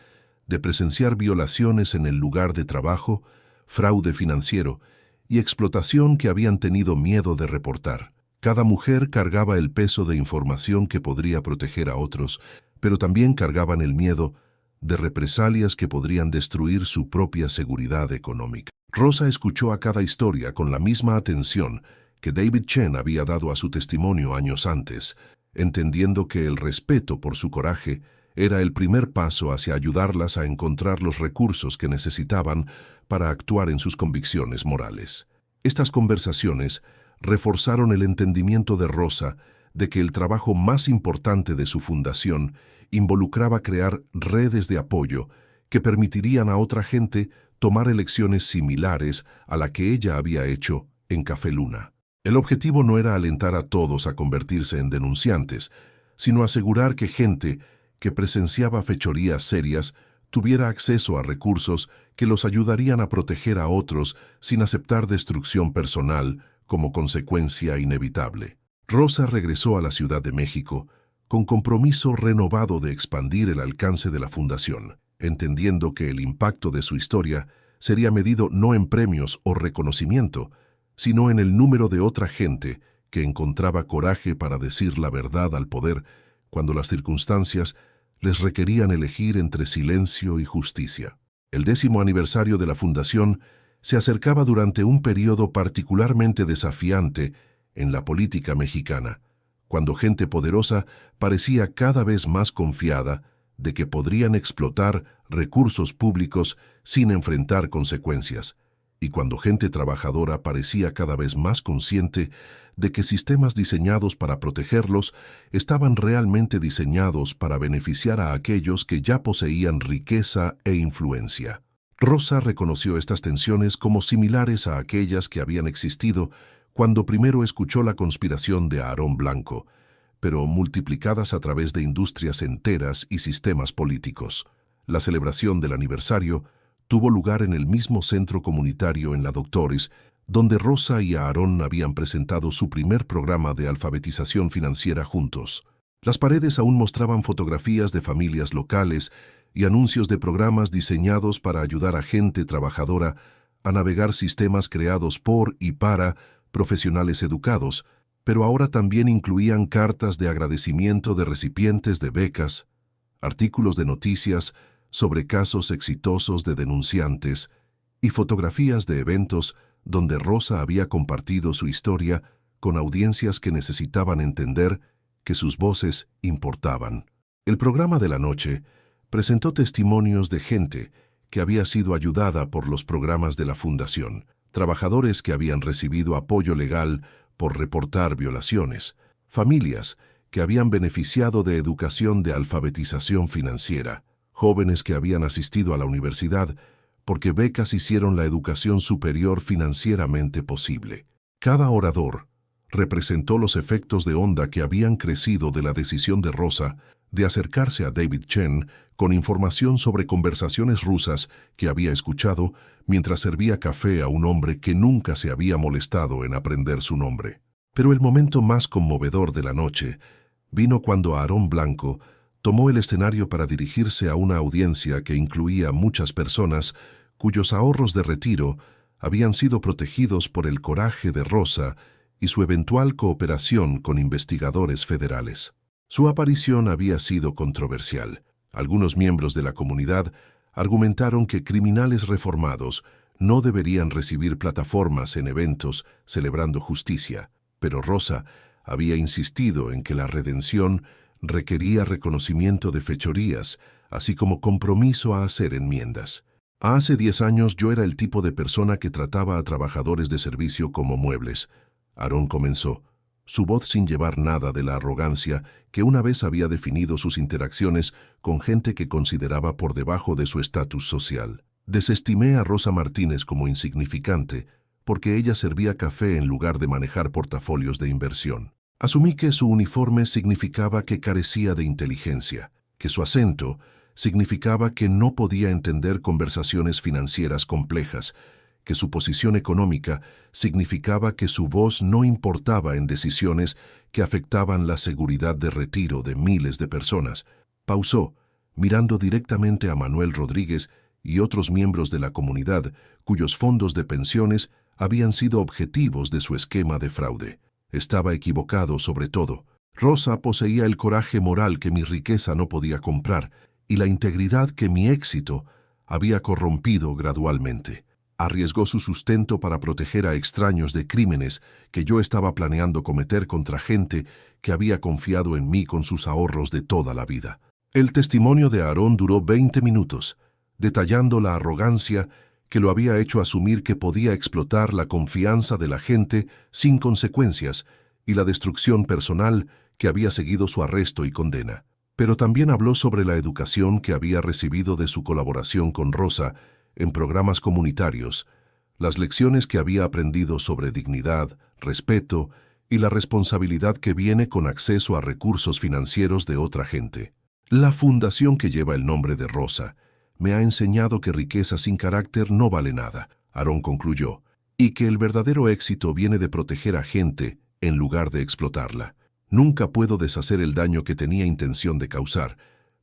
de presenciar violaciones en el lugar de trabajo, fraude financiero y explotación que habían tenido miedo de reportar. Cada mujer cargaba el peso de información que podría proteger a otros, pero también cargaban el miedo de represalias que podrían destruir su propia seguridad económica. Rosa escuchó a cada historia con la misma atención que David Chen había dado a su testimonio años antes, entendiendo que el respeto por su coraje era el primer paso hacia ayudarlas a encontrar los recursos que necesitaban para actuar en sus convicciones morales. Estas conversaciones reforzaron el entendimiento de Rosa de que el trabajo más importante de su fundación involucraba crear redes de apoyo que permitirían a otra gente tomar elecciones similares a la que ella había hecho en Café Luna. El objetivo no era alentar a todos a convertirse en denunciantes, sino asegurar que gente que presenciaba fechorías serias tuviera acceso a recursos que los ayudarían a proteger a otros sin aceptar destrucción personal como consecuencia inevitable. Rosa regresó a la Ciudad de México con compromiso renovado de expandir el alcance de la fundación. entendiendo que el impacto de su historia sería medido no en premios o reconocimiento, sino en el número de otra gente que encontraba coraje para decir la verdad al poder cuando las circunstancias les requerían elegir entre silencio y justicia. El 10º aniversario de la fundación se acercaba durante un periodo particularmente desafiante en la política mexicana, cuando gente poderosa parecía cada vez más confiada de que podrían explotar recursos públicos sin enfrentar consecuencias, y cuando gente trabajadora parecía cada vez más consciente de que sistemas diseñados para protegerlos estaban realmente diseñados para beneficiar a aquellos que ya poseían riqueza e influencia. Rosa reconoció estas tensiones como similares a aquellas que habían existido cuando primero escuchó la conspiración de Aarón Blanco, pero multiplicadas a través de industrias enteras y sistemas políticos. La celebración del aniversario tuvo lugar en el mismo centro comunitario en La Doctores, donde Rosa y Aarón habían presentado su primer programa de alfabetización financiera juntos. Las paredes aún mostraban fotografías de familias locales y anuncios de programas diseñados para ayudar a gente trabajadora a navegar sistemas creados por y para profesionales educados, pero ahora también incluían cartas de agradecimiento de recipientes de becas, artículos de noticias sobre casos exitosos de denunciantes y fotografías de eventos donde Rosa había compartido su historia con audiencias que necesitaban entender que sus voces importaban. El programa de la noche presentó testimonios de gente que había sido ayudada por los programas de la Fundación, trabajadores que habían recibido apoyo legal por reportar violaciones, familias que habían beneficiado de educación de alfabetización financiera, jóvenes que habían asistido a la universidad porque becas hicieron la educación superior financieramente posible. Cada orador representó los efectos de onda que habían crecido de la decisión de Rosa de acercarse a David Chen con información sobre conversaciones rusas que había escuchado mientras servía café a un hombre que nunca se había molestado en aprender su nombre. Pero el momento más conmovedor de la noche vino cuando Aarón Blanco tomó el escenario para dirigirse a una audiencia que incluía muchas personas cuyos ahorros de retiro habían sido protegidos por el coraje de Rosa y su eventual cooperación con investigadores federales. Su aparición había sido controversial. Algunos miembros de la comunidad argumentaron que criminales reformados no deberían recibir plataformas en eventos celebrando justicia, pero Rosa había insistido en que la redención requería reconocimiento de fechorías, así como compromiso a hacer enmiendas. Hace 10 años yo era el tipo de persona que trataba a trabajadores de servicio como muebles. Aarón comenzó, su voz sin llevar nada de la arrogancia que una vez había definido sus interacciones con gente que consideraba por debajo de su estatus social. Desestimé a Rosa Martínez como insignificante porque ella servía café en lugar de manejar portafolios de inversión. Asumí que su uniforme significaba que carecía de inteligencia, que su acento significaba que no podía entender conversaciones financieras complejas, que su posición económica significaba que su voz no importaba en decisiones que afectaban la seguridad de retiro de miles de personas. Pausó, mirando directamente a Manuel Rodríguez y otros miembros de la comunidad cuyos fondos de pensiones habían sido objetivos de su esquema de fraude. Estaba equivocado sobre todo. Rosa poseía el coraje moral que mi riqueza no podía comprar y la integridad que mi éxito había corrompido gradualmente. Arriesgó su sustento para proteger a extraños de crímenes que yo estaba planeando cometer contra gente que había confiado en mí con sus ahorros de toda la vida. El testimonio de Aarón duró 20 minutos, detallando la arrogancia que lo había hecho asumir que podía explotar la confianza de la gente sin consecuencias y la destrucción personal que había seguido su arresto y condena. Pero también habló sobre la educación que había recibido de su colaboración con Rosa en programas comunitarios, las lecciones que había aprendido sobre dignidad, respeto y la responsabilidad que viene con acceso a recursos financieros de otra gente. La fundación que lleva el nombre de Rosa me ha enseñado que riqueza sin carácter no vale nada, Aarón concluyó, y que el verdadero éxito viene de proteger a gente en lugar de explotarla. Nunca puedo deshacer el daño que tenía intención de causar,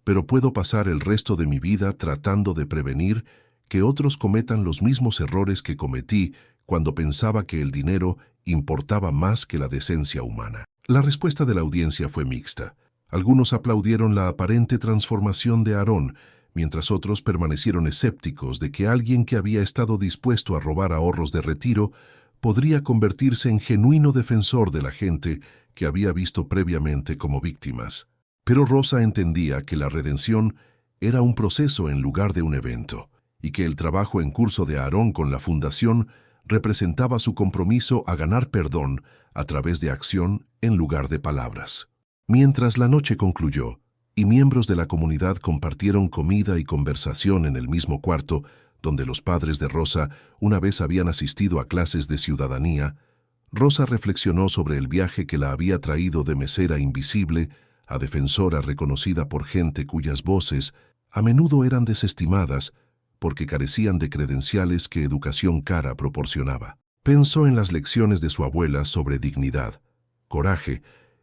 pero puedo pasar el resto de mi vida tratando de prevenir que otros cometan los mismos errores que cometí cuando pensaba que el dinero importaba más que la decencia humana. La respuesta de la audiencia fue mixta. Algunos aplaudieron la aparente transformación de Aarón, mientras otros permanecieron escépticos de que alguien que había estado dispuesto a robar ahorros de retiro podría convertirse en genuino defensor de la gente que había visto previamente como víctimas. Pero Rosa entendía que la redención era un proceso en lugar de un evento, y que el trabajo en curso de Aarón con la fundación representaba su compromiso a ganar perdón a través de acción en lugar de palabras. Mientras la noche concluyó y miembros de la comunidad compartieron comida y conversación en el mismo cuarto donde los padres de Rosa una vez habían asistido a clases de ciudadanía, Rosa reflexionó sobre el viaje que la había traído de mesera invisible a defensora reconocida por gente cuyas voces a menudo eran desestimadas porque carecían de credenciales que educación cara proporcionaba. Pensó en las lecciones de su abuela sobre dignidad, coraje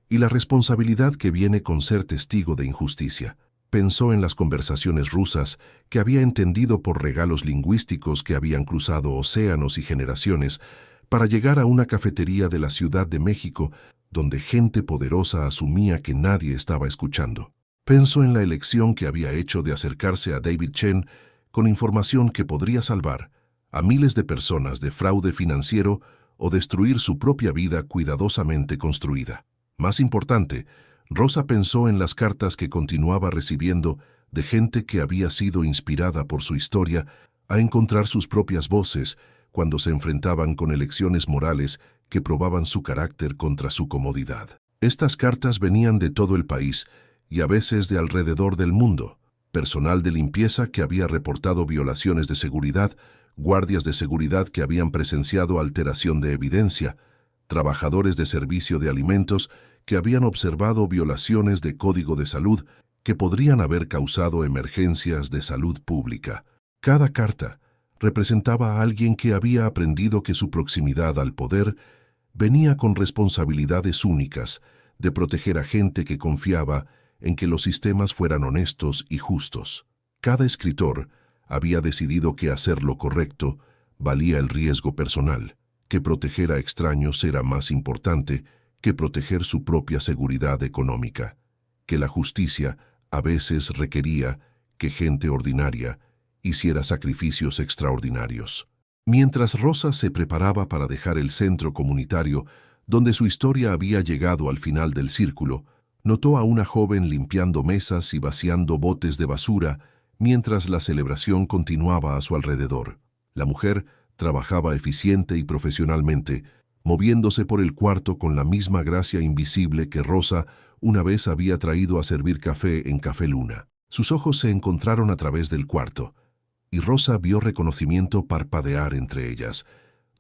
y la responsabilidad que viene con ser testigo de injusticia. Pensó en las conversaciones rusas que había entendido por regalos lingüísticos que habían cruzado océanos y generaciones para llegar a una cafetería de la Ciudad de México donde gente poderosa asumía que nadie estaba escuchando. Pensó en la elección que había hecho de acercarse a David Chen con información que podría salvar a miles de personas de fraude financiero o destruir su propia vida cuidadosamente construida. Más importante, Rosa pensó en las cartas que continuaba recibiendo de gente que había sido inspirada por su historia a encontrar sus propias voces cuando se enfrentaban con elecciones morales que probaban su carácter contra su comodidad. Estas cartas venían de todo el país y a veces de alrededor del mundo. Personal de limpieza que había reportado violaciones de seguridad, guardias de seguridad que habían presenciado alteración de evidencia, trabajadores de servicio de alimentos que habían observado violaciones de código de salud que podrían haber causado emergencias de salud pública. Cada carta representaba a alguien que había aprendido que su proximidad al poder venía con responsabilidades únicas de proteger a gente que confiaba en que los sistemas fueran honestos y justos. Cada escritor había decidido que hacer lo correcto valía el riesgo personal, que proteger a extraños era más importante que proteger su propia seguridad económica, que la justicia a veces requería que gente ordinaria hiciera sacrificios extraordinarios. Mientras Rosa se preparaba para dejar el centro comunitario, donde su historia había llegado al final del círculo, notó a una joven limpiando mesas y vaciando botes de basura mientras la celebración continuaba a su alrededor. La mujer trabajaba eficiente y profesionalmente, moviéndose por el cuarto con la misma gracia invisible que Rosa una vez había traído a servir café en Café Luna. Sus ojos se encontraron a través del cuarto, y Rosa vio reconocimiento parpadear entre ellas,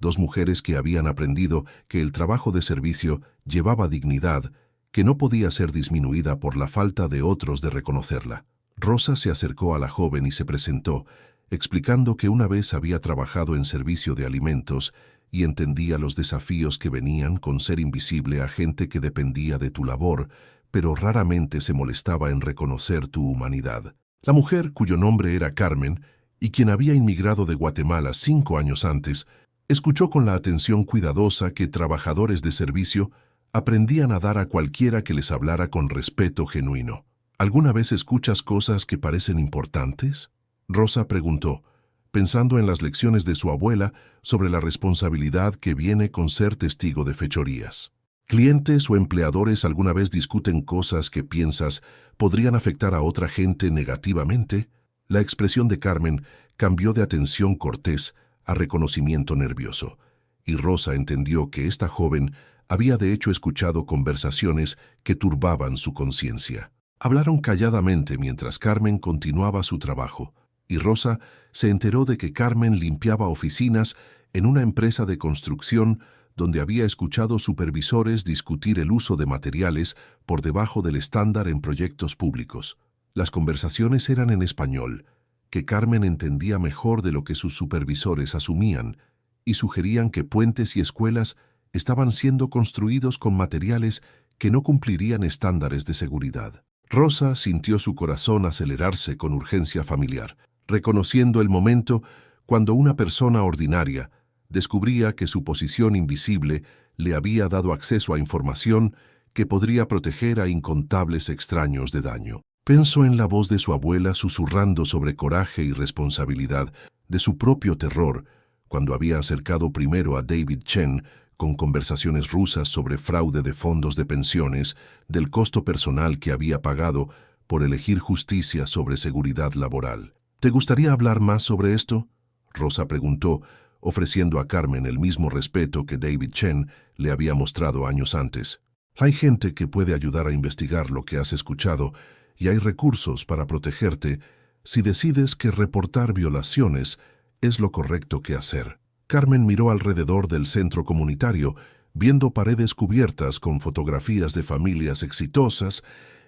dos mujeres que habían aprendido que el trabajo de servicio llevaba dignidad que no podía ser disminuida por la falta de otros de reconocerla. Rosa se acercó a la joven y se presentó, explicando que una vez había trabajado en servicio de alimentos y entendía los desafíos que venían con ser invisible a gente que dependía de tu labor, pero raramente se molestaba en reconocer tu humanidad. La mujer, cuyo nombre era Carmen, y quien había inmigrado de Guatemala 5 años antes, escuchó con la atención cuidadosa que trabajadores de servicio aprendían a dar a cualquiera que les hablara con respeto genuino. ¿Alguna vez escuchas cosas que parecen importantes?, Rosa preguntó, pensando en las lecciones de su abuela sobre la responsabilidad que viene con ser testigo de fechorías. ¿Clientes o empleadores alguna vez discuten cosas que piensas podrían afectar a otra gente negativamente? La expresión de Carmen cambió de atención cortés a reconocimiento nervioso, y Rosa entendió que esta joven había de hecho escuchado conversaciones que turbaban su conciencia. Hablaron calladamente mientras Carmen continuaba su trabajo, y Rosa se enteró de que Carmen limpiaba oficinas en una empresa de construcción donde había escuchado supervisores discutir el uso de materiales por debajo del estándar en proyectos públicos. Las conversaciones eran en español, que Carmen entendía mejor de lo que sus supervisores asumían, y sugerían que puentes y escuelas estaban siendo construidos con materiales que no cumplirían estándares de seguridad. Rosa sintió su corazón acelerarse con urgencia familiar, reconociendo el momento cuando una persona ordinaria descubría que su posición invisible le había dado acceso a información que podría proteger a incontables extraños de daño. Pensó en la voz de su abuela susurrando sobre coraje y responsabilidad, de su propio terror, cuando había acercado primero a David Chen con conversaciones rusas sobre fraude de fondos de pensiones, del costo personal que había pagado por elegir justicia sobre seguridad laboral. ¿Te gustaría hablar más sobre esto?, Rosa preguntó, ofreciendo a Carmen el mismo respeto que David Chen le había mostrado años antes. Hay gente que puede ayudar a investigar lo que has escuchado y hay recursos para protegerte si decides que reportar violaciones es lo correcto que hacer. Carmen miró alrededor del centro comunitario, viendo paredes cubiertas con fotografías de familias exitosas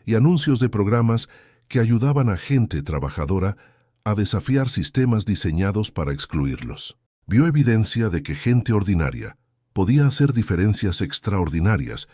y anuncios de programas que ayudaban a gente trabajadora a desafiar sistemas diseñados para excluirlos. Vio evidencia de que gente ordinaria podía hacer diferencias extraordinarias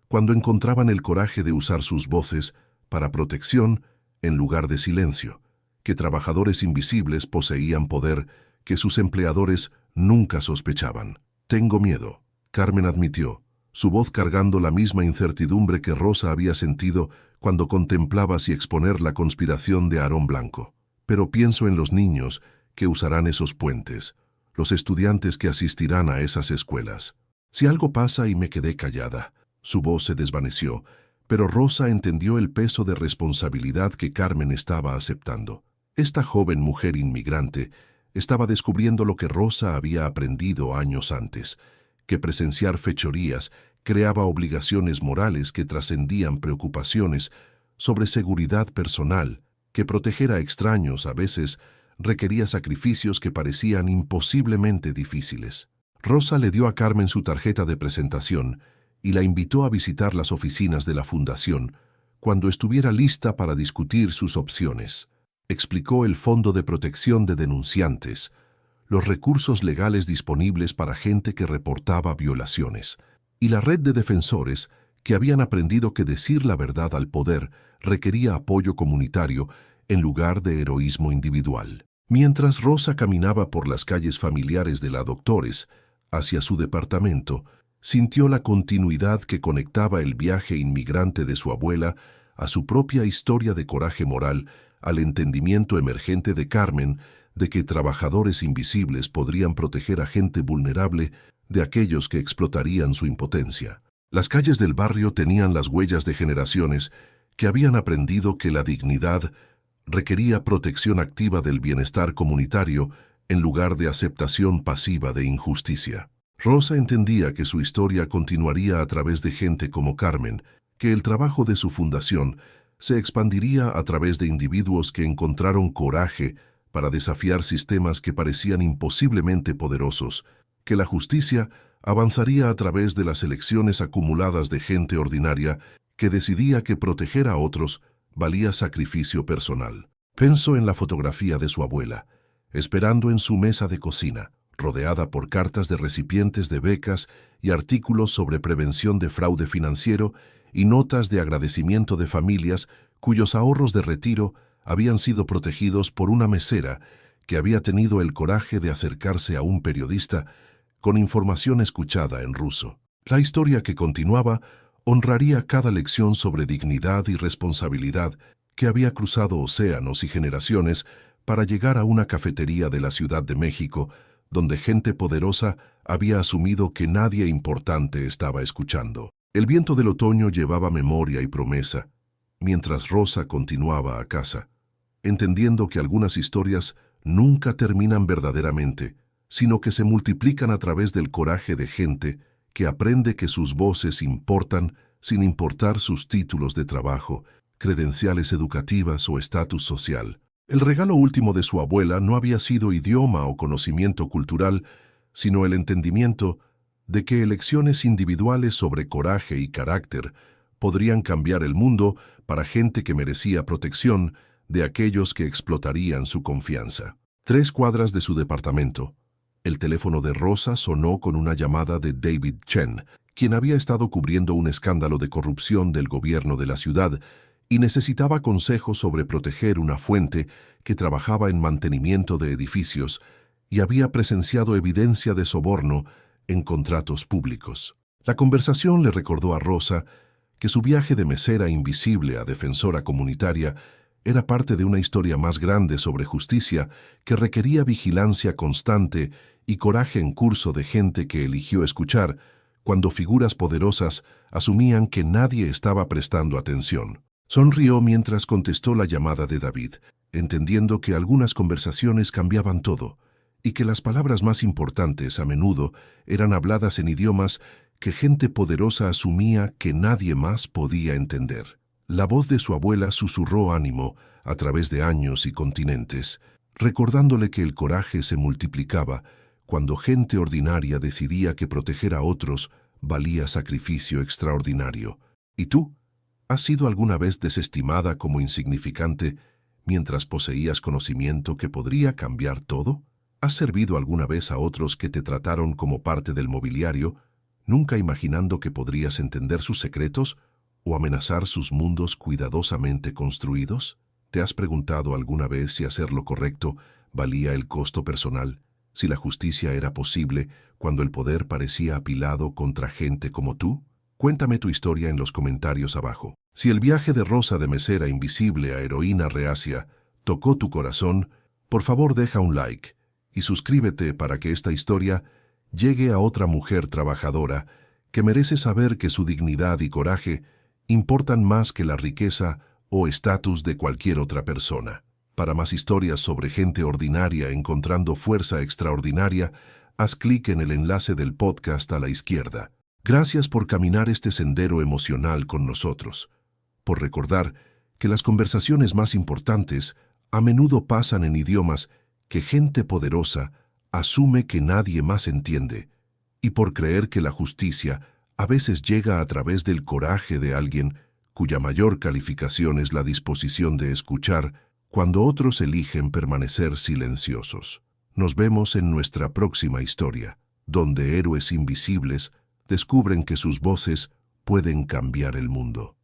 cuando encontraban el coraje de usar sus voces para protección en lugar de silencio, que trabajadores invisibles poseían poder que sus empleadores nunca sospechaban. Tengo miedo, Carmen admitió, su voz cargando la misma incertidumbre que Rosa había sentido cuando contemplaba si exponer la conspiración de Aarón Blanco. Pero pienso en los niños que usarán esos puentes, los estudiantes que asistirán a esas escuelas. Si algo pasa y me quedé callada. Su voz se desvaneció, pero Rosa entendió el peso de responsabilidad que Carmen estaba aceptando. Esta joven mujer inmigrante estaba descubriendo lo que Rosa había aprendido años antes, que presenciar fechorías creaba obligaciones morales que trascendían preocupaciones sobre seguridad personal, que proteger a extraños a veces requería sacrificios que parecían imposiblemente difíciles. Rosa le dio a Carmen su tarjeta de presentación y la invitó a visitar las oficinas de la fundación cuando estuviera lista para discutir sus opciones. Explicó el Fondo de Protección de Denunciantes, los recursos legales disponibles para gente que reportaba violaciones, y la red de defensores que habían aprendido que decir la verdad al poder requería apoyo comunitario en lugar de heroísmo individual. Mientras Rosa caminaba por las calles familiares de la Doctores hacia su departamento, sintió la continuidad que conectaba el viaje inmigrante de su abuela a su propia historia de coraje moral, al entendimiento emergente de Carmen de que trabajadores invisibles podrían proteger a gente vulnerable de aquellos que explotarían su impotencia. Las calles del barrio tenían las huellas de generaciones que habían aprendido que la dignidad requería protección activa del bienestar comunitario en lugar de aceptación pasiva de injusticia. Rosa entendía que su historia continuaría a través de gente como Carmen, que el trabajo de su fundación se expandiría a través de individuos que encontraron coraje para desafiar sistemas que parecían imposiblemente poderosos, que la justicia avanzaría a través de las elecciones acumuladas de gente ordinaria que decidía que proteger a otros valía sacrificio personal. Pensó en la fotografía de su abuela, esperando en su mesa de cocina, rodeada por cartas de recipientes de becas y artículos sobre prevención de fraude financiero y notas de agradecimiento de familias cuyos ahorros de retiro habían sido protegidos por una mesera que había tenido el coraje de acercarse a un periodista con información escuchada en ruso. La historia que continuaba honraría cada lección sobre dignidad y responsabilidad que había cruzado océanos y generaciones para llegar a una cafetería de la Ciudad de México, donde gente poderosa había asumido que nadie importante estaba escuchando. El viento del otoño llevaba memoria y promesa, mientras Rosa continuaba a casa, entendiendo que algunas historias nunca terminan verdaderamente, sino que se multiplican a través del coraje de gente que aprende que sus voces importan sin importar sus títulos de trabajo, credenciales educativas o estatus social. El regalo último de su abuela no había sido idioma o conocimiento cultural, sino el entendimiento de que elecciones individuales sobre coraje y carácter podrían cambiar el mundo para gente que merecía protección de aquellos que explotarían su confianza. 3 cuadras de su departamento, el teléfono de Rosa sonó con una llamada de David Chen, quien había estado cubriendo un escándalo de corrupción del gobierno de la ciudad y necesitaba consejos sobre proteger una fuente que trabajaba en mantenimiento de edificios y había presenciado evidencia de soborno en contratos públicos. La conversación le recordó a Rosa que su viaje de mesera invisible a defensora comunitaria era parte de una historia más grande sobre justicia que requería vigilancia constante y coraje en curso de gente que eligió escuchar cuando figuras poderosas asumían que nadie estaba prestando atención. Sonrió mientras contestó la llamada de David, entendiendo que algunas conversaciones cambiaban todo y que las palabras más importantes a menudo eran habladas en idiomas que gente poderosa asumía que nadie más podía entender. La voz de su abuela susurró ánimo a través de años y continentes, recordándole que el coraje se multiplicaba cuando gente ordinaria decidía que proteger a otros valía sacrificio extraordinario. ¿Y tú? ¿Has sido alguna vez desestimada como insignificante mientras poseías conocimiento que podría cambiar todo? ¿Has servido alguna vez a otros que te trataron como parte del mobiliario, nunca imaginando que podrías entender sus secretos o amenazar sus mundos cuidadosamente construidos? ¿Te has preguntado alguna vez si hacer lo correcto valía el costo personal, si la justicia era posible cuando el poder parecía apilado contra gente como tú? Cuéntame tu historia en los comentarios abajo. Si el viaje de Rosa de mesera invisible a heroína reacia tocó tu corazón, por favor deja un like y suscríbete para que esta historia llegue a otra mujer trabajadora que merece saber que su dignidad y coraje importan más que la riqueza o estatus de cualquier otra persona. Para más historias sobre gente ordinaria encontrando fuerza extraordinaria, haz clic en el enlace del podcast a la izquierda. Gracias por caminar este sendero emocional con nosotros, por recordar que las conversaciones más importantes a menudo pasan en idiomas que gente poderosa asume que nadie más entiende, y por creer que la justicia a veces llega a través del coraje de alguien cuya mayor calificación es la disposición de escuchar cuando otros eligen permanecer silenciosos. Nos vemos en nuestra próxima historia, donde héroes invisibles descubren que sus voces pueden cambiar el mundo.